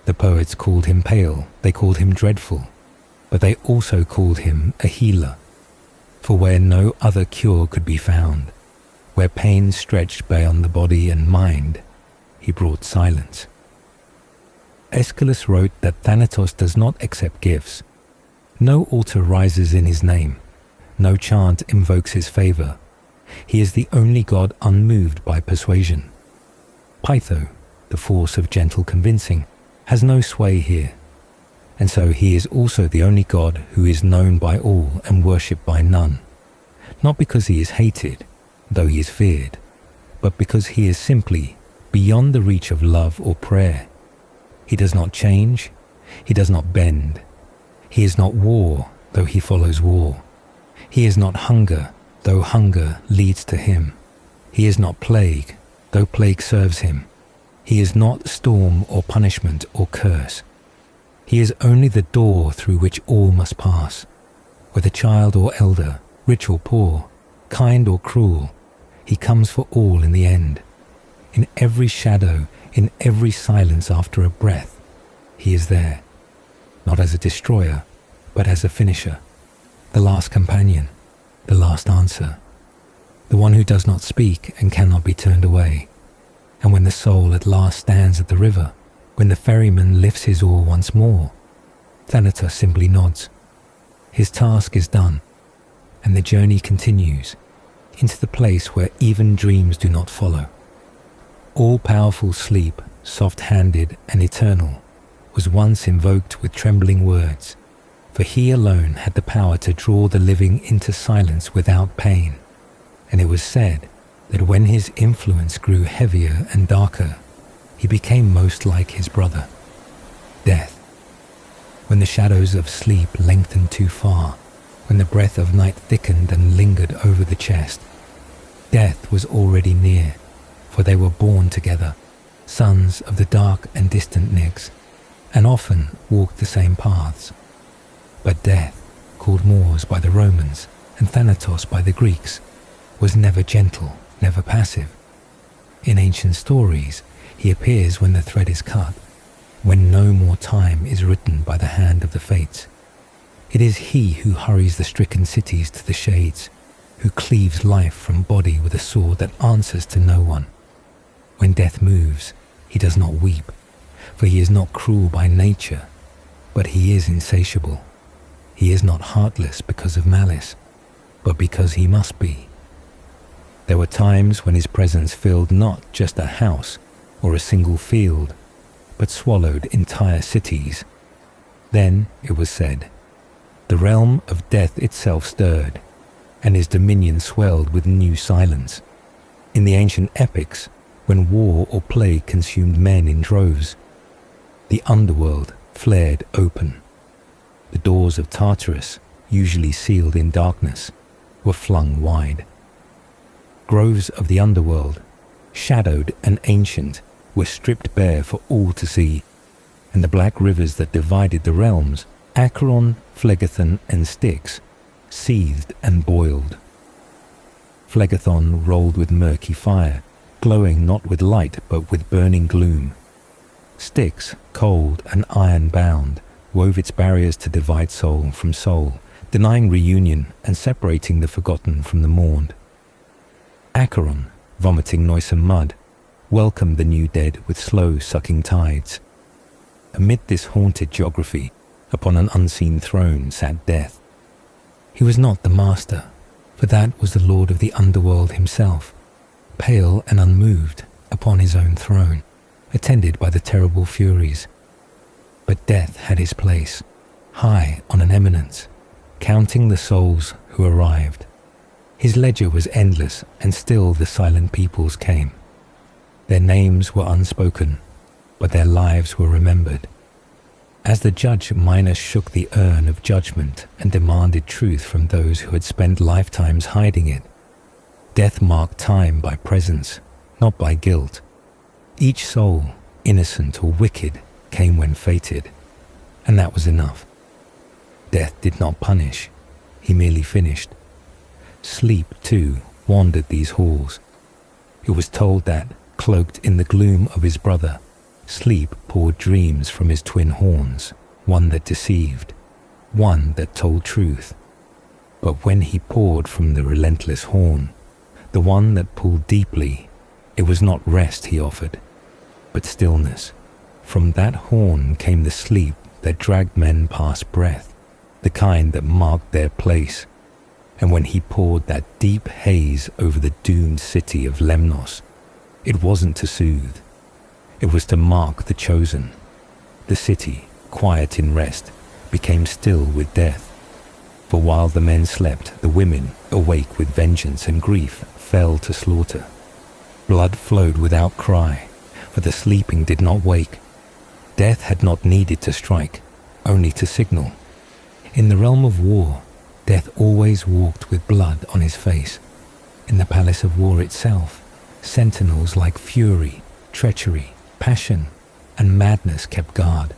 The poets called him pale, they called him dreadful, but they also called him a healer. For where no other cure could be found, where pain stretched beyond the body and mind, he brought silence. Aeschylus wrote that Thanatos does not accept gifts. No altar rises in his name. No chant invokes his favor. He is the only god unmoved by persuasion. Pytho, the force of gentle convincing, has no sway here. And so he is also the only god who is known by all and worshipped by none. Not because he is hated, though he is feared, but because he is simply beyond the reach of love or prayer. He does not change, he does not bend. He is not war, though he follows war. He is not hunger, though hunger leads to him. He is not plague, though plague serves him. He is not storm or punishment or curse. He is only the door through which all must pass. Whether child or elder, rich or poor, kind or cruel, he comes for all in the end. In every shadow, in every silence after a breath, he is there. Not as a destroyer, but as a finisher, the last companion, the last answer, the one who does not speak and cannot be turned away. And when the soul at last stands at the river, when the ferryman lifts his oar once more, Thanatos simply nods. His task is done, and the journey continues into the place where even dreams do not follow. All-powerful sleep, soft-handed and eternal, was once invoked with trembling words, for he alone had the power to draw the living into silence without pain, and it was said that when his influence grew heavier and darker, he became most like his brother, death. When the shadows of sleep lengthened too far, when the breath of night thickened and lingered over the chest, death was already near, for they were born together, sons of the dark and distant Nyx, and often walked the same paths. But death, called Mors by the Romans and Thanatos by the Greeks, was never gentle, never passive. In ancient stories, he appears when the thread is cut, when no more time is written by the hand of the fates. It is he who hurries the stricken cities to the shades, who cleaves life from body with a sword that answers to no one. When death moves, he does not weep, for he is not cruel by nature, but he is insatiable. He is not heartless because of malice, but because he must be. There were times when his presence filled not just a house or a single field, but swallowed entire cities. Then, it was said, the realm of death itself stirred, and his dominion swelled with new silence. In the ancient epics, when war or plague consumed men in droves, the underworld flared open. The doors of Tartarus, usually sealed in darkness, were flung wide. Groves of the underworld, shadowed and ancient, were stripped bare for all to see, and the black rivers that divided the realms, Acheron, Phlegethon, and Styx, seethed and boiled. Phlegethon rolled with murky fire, glowing not with light but with burning gloom. Styx, cold and iron-bound, wove its barriers to divide soul from soul, denying reunion and separating the forgotten from the mourned. Acheron, vomiting noisome mud, welcomed the new dead with slow sucking tides. Amid this haunted geography, upon an unseen throne sat Death. He was not the master, for that was the lord of the underworld himself, pale and unmoved upon his own throne, attended by the terrible Furies. But Death had his place, high on an eminence, counting the souls who arrived. His ledger was endless, and still the silent peoples came. Their names were unspoken, but their lives were remembered. As the judge Minos shook the urn of judgment and demanded truth from those who had spent lifetimes hiding it, Death marked time by presence, not by guilt. Each soul, innocent or wicked, came when fated, and that was enough. Death did not punish, he merely finished. Sleep, too, wandered these halls. It was told that, cloaked in the gloom of his brother, Sleep poured dreams from his twin horns, one that deceived, one that told truth. But when he poured from the relentless horn, the one that pulled deeply, it was not rest he offered, but stillness. From that horn came the sleep that dragged men past breath, the kind that marked their place. And when he poured that deep haze over the doomed city of Lemnos, it wasn't to soothe. It was to mark the chosen. The city, quiet in rest, became still with death. For while the men slept, the women, awake with vengeance and grief, fell to slaughter. Blood flowed without cry, for the sleeping did not wake. Death had not needed to strike, only to signal. In the realm of war, Death always walked with blood on his face. In the palace of war itself, sentinels like fury, treachery, passion, and madness kept guard.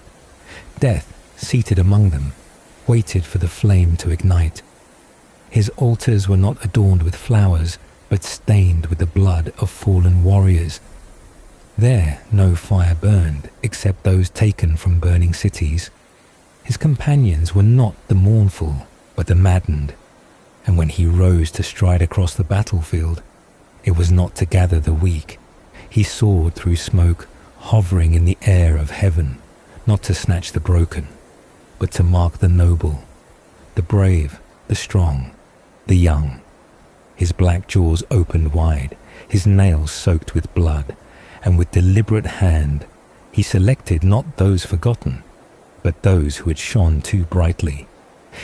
Death, seated among them, waited for the flame to ignite. His altars were not adorned with flowers, but stained with the blood of fallen warriors. There no fire burned, except those taken from burning cities. His companions were not the mournful, but the maddened, and when he rose to stride across the battlefield, it was not to gather the weak. He soared through smoke, hovering in the air of heaven, not to snatch the broken, but to mark the noble, the brave, the strong, the young. His black jaws opened wide, his nails soaked with blood, and with deliberate hand, he selected not those forgotten, but those who had shone too brightly.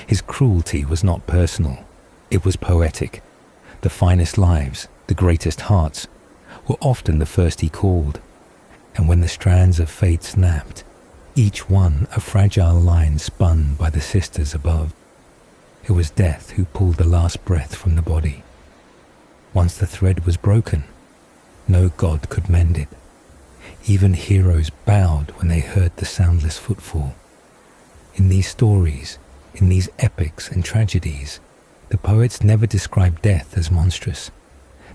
His cruelty was not personal, it was poetic. The finest lives, the greatest hearts, were often the first he called. And when the strands of fate snapped, each one a fragile line spun by the sisters above, it was Death who pulled the last breath from the body. Once the thread was broken, no god could mend it. Even heroes bowed when they heard the soundless footfall. In these stories, in these epics and tragedies, the poets never described death as monstrous.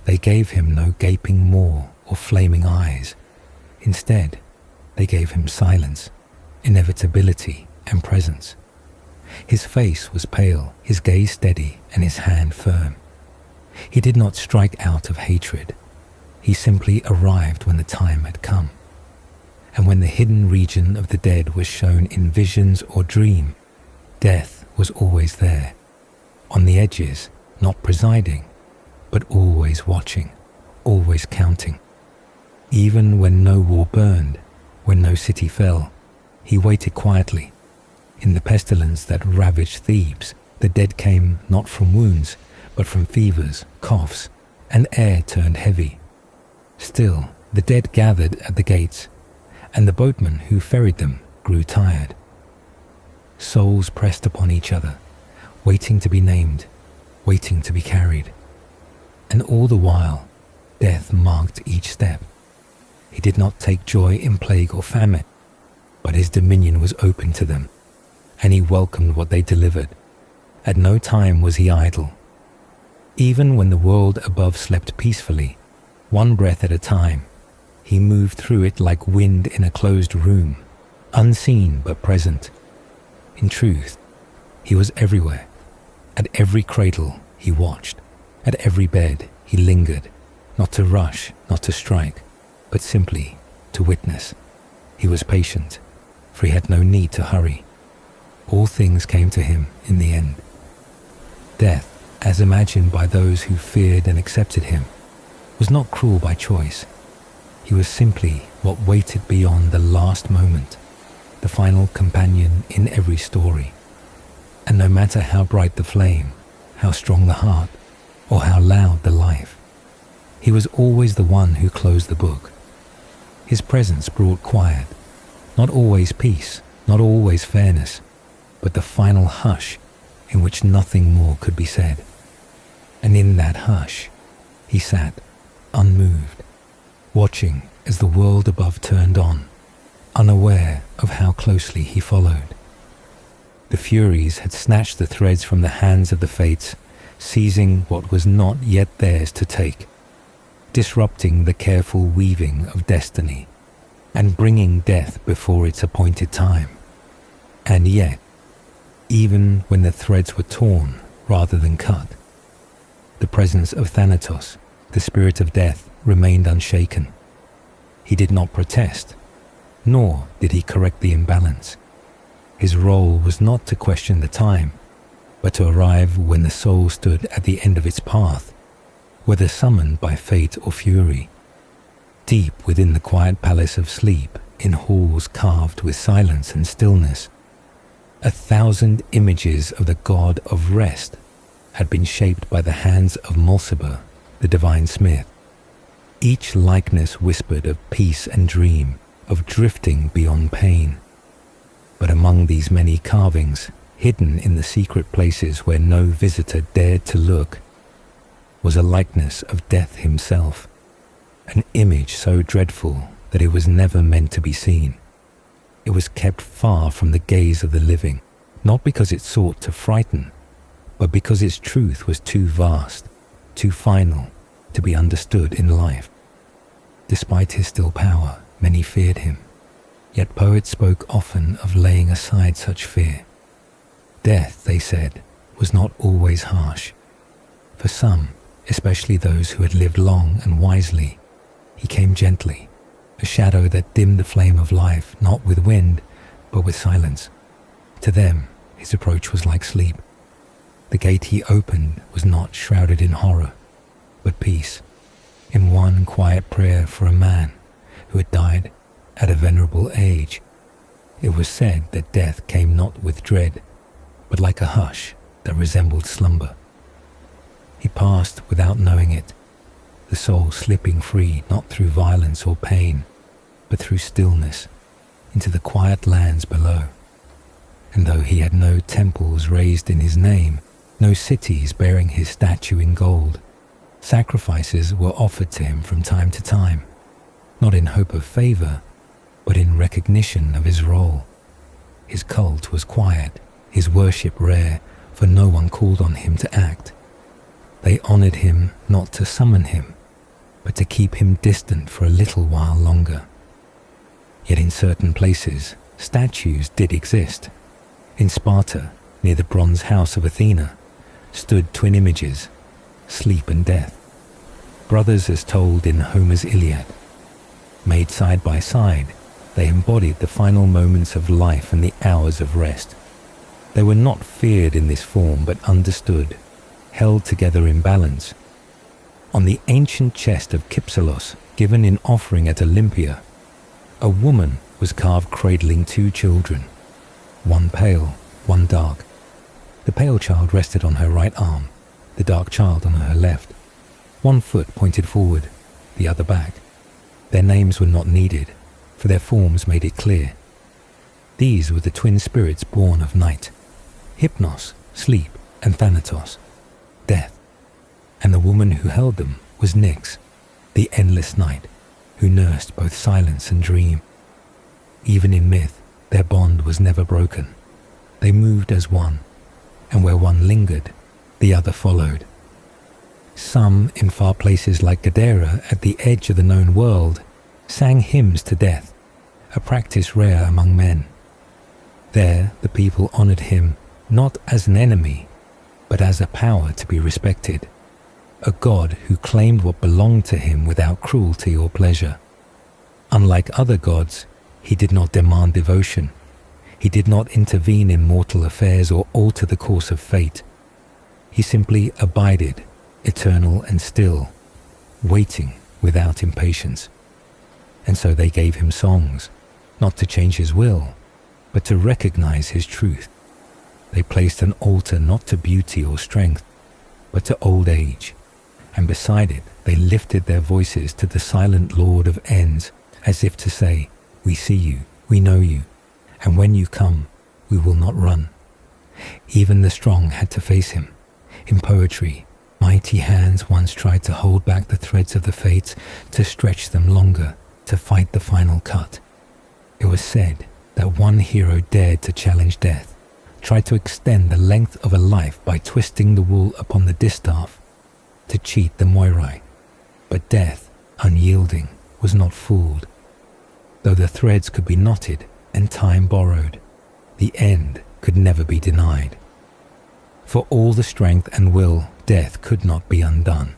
They gave him no gaping maw or flaming eyes. Instead, they gave him silence, inevitability, and presence. His face was pale, his gaze steady, and his hand firm. He did not strike out of hatred. He simply arrived when the time had come. And when the hidden region of the dead was shown in visions or dream, Death was always there, on the edges, not presiding, but always watching, always counting. Even when no war burned, when no city fell, he waited quietly. In the pestilence that ravaged Thebes, the dead came not from wounds, but from fevers, coughs, and air turned heavy. Still, the dead gathered at the gates, and the boatmen who ferried them grew tired. Souls pressed upon each other, waiting to be named, waiting to be carried. And all the while, death marked each step. He did not take joy in plague or famine, but his dominion was open to them, and he welcomed what they delivered. At no time was he idle. Even when the world above slept peacefully, one breath at a time, he moved through it like wind in a closed room, unseen but present. In truth, he was everywhere. At every cradle he watched, at every bed he lingered, not to rush, not to strike, but simply to witness. He was patient, for he had no need to hurry. All things came to him in the end. Death, as imagined by those who feared and accepted him, was not cruel by choice. He was simply what waited beyond the last moment, the final companion in every story. And no matter how bright the flame, how strong the heart, or how loud the life, he was always the one who closed the book. His presence brought quiet, not always peace, not always fairness, but the final hush in which nothing more could be said. And in that hush, he sat, unmoved, watching as the world above turned on, unaware of how closely he followed. The Furies had snatched the threads from the hands of the Fates, seizing what was not yet theirs to take, disrupting the careful weaving of destiny, and bringing death before its appointed time. And yet, even when the threads were torn rather than cut, the presence of Thanatos, the spirit of death, remained unshaken. He did not protest, nor did he correct the imbalance. His role was not to question the time, but to arrive when the soul stood at the end of its path, whether summoned by fate or fury. Deep within the quiet palace of sleep, in halls carved with silence and stillness, 1,000 images of the god of rest had been shaped by the hands of Mulciber, the divine smith. Each likeness whispered of peace and dream, of drifting beyond pain. But among these many carvings, hidden in the secret places where no visitor dared to look, was a likeness of death himself, an image so dreadful that it was never meant to be seen. It was kept far from the gaze of the living, not because it sought to frighten, but because its truth was too vast, too final, to be understood in life. Despite his still power, many feared him, yet poets spoke often of laying aside such fear. Death, they said, was not always harsh. For some, especially those who had lived long and wisely, he came gently, a shadow that dimmed the flame of life, not with wind, but with silence. To them, his approach was like sleep. The gate he opened was not shrouded in horror, but peace, in one quiet prayer for a man who had died at a venerable age. It was said that death came not with dread, but like a hush that resembled slumber. He passed without knowing it, the soul slipping free not through violence or pain, but through stillness, into the quiet lands below. And though he had no temples raised in his name, no cities bearing his statue in gold, sacrifices were offered to him from time to time, not in hope of favor, but in recognition of his role. His cult was quiet, his worship rare, for no one called on him to act. They honored him not to summon him, but to keep him distant for a little while longer. Yet in certain places, statues did exist. In Sparta, near the bronze house of Athena, stood twin images, sleep and death, brothers as told in Homer's Iliad. Made side by side, they embodied the final moments of life and the hours of rest. They were not feared in this form, but understood, held together in balance. On the ancient chest of Kypselos, given in offering at Olympia, a woman was carved cradling 2 children, one pale, one dark. The pale child rested on her right arm, the dark child on her left. One foot pointed forward, the other back. Their names were not needed, for their forms made it clear. These were the twin spirits born of night, Hypnos, sleep, and Thanatos, death. And the woman who held them was Nyx, the endless night, who nursed both silence and dream. Even in myth, their bond was never broken. They moved as one, and where one lingered, the other followed. Some, in far places like Gadara, at the edge of the known world, sang hymns to death, a practice rare among men. There, the people honored him not as an enemy, but as a power to be respected, a god who claimed what belonged to him without cruelty or pleasure. Unlike other gods, he did not demand devotion. He did not intervene in mortal affairs or alter the course of fate. He simply abided, eternal and still, waiting without impatience. And so they gave him songs, not to change his will, but to recognize his truth. They placed an altar not to beauty or strength, but to old age, and beside it they lifted their voices to the silent Lord of Ends, as if to say, "We see you, we know you, and when you come, we will not run." Even the strong had to face him. In poetry, mighty hands once tried to hold back the threads of the fates, to stretch them longer, to fight the final cut. It was said that one hero dared to challenge death, tried to extend the length of a life by twisting the wool upon the distaff, to cheat the Moirai. But death, unyielding, was not fooled. Though the threads could be knotted and time borrowed, the end could never be denied. For all the strength and will, death could not be undone.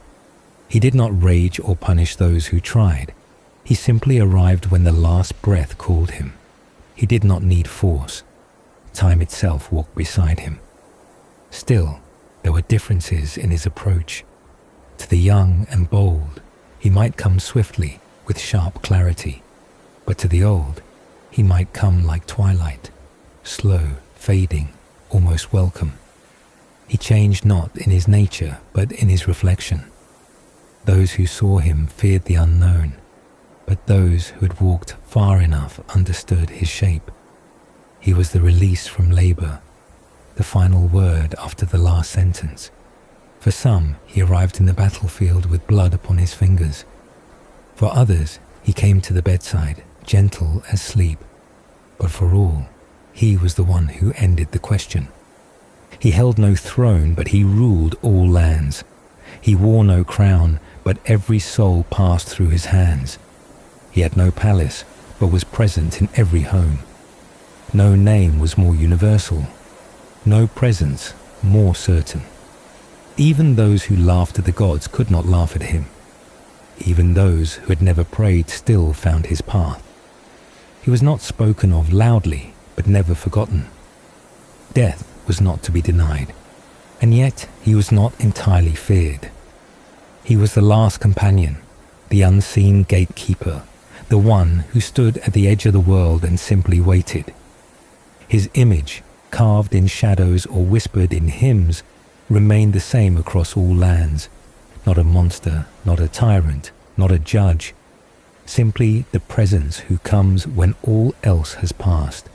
He did not rage or punish those who tried. He simply arrived when the last breath called him. He did not need force. Time itself walked beside him. Still, there were differences in his approach. To the young and bold, he might come swiftly with sharp clarity, but to the old, he might come like twilight, slow, fading, almost welcome. He changed not in his nature, but in his reflection. Those who saw him feared the unknown, but those who had walked far enough understood his shape. He was the release from labor, the final word after the last sentence. For some, he arrived in the battlefield with blood upon his fingers. For others, he came to the bedside, gentle as sleep. But for all, he was the one who ended the question. He held no throne, but he ruled all lands. He wore no crown, but every soul passed through his hands. He had no palace, but was present in every home. No name was more universal, no presence more certain. Even those who laughed at the gods could not laugh at him. Even those who had never prayed still found his path. He was not spoken of loudly, but never forgotten. Death was not to be denied, and yet he was not entirely feared. He was the last companion, the unseen gatekeeper, the one who stood at the edge of the world and simply waited. His image, carved in shadows or whispered in hymns, remained the same across all lands. Not a monster, not a tyrant, not a judge. Simply the presence who comes when all else has passed.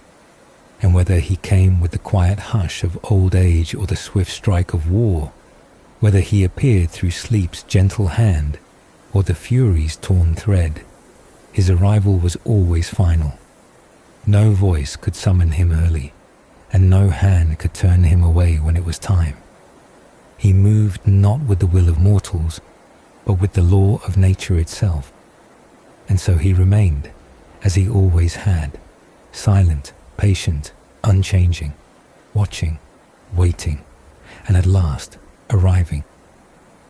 And whether he came with the quiet hush of old age or the swift strike of war, whether he appeared through sleep's gentle hand or the fury's torn thread, his arrival was always final. No voice could summon him early, and no hand could turn him away when it was time. He moved not with the will of mortals, but with the law of nature itself. And so he remained, as he always had, silent, patient, unchanging, watching, waiting, and at last arriving.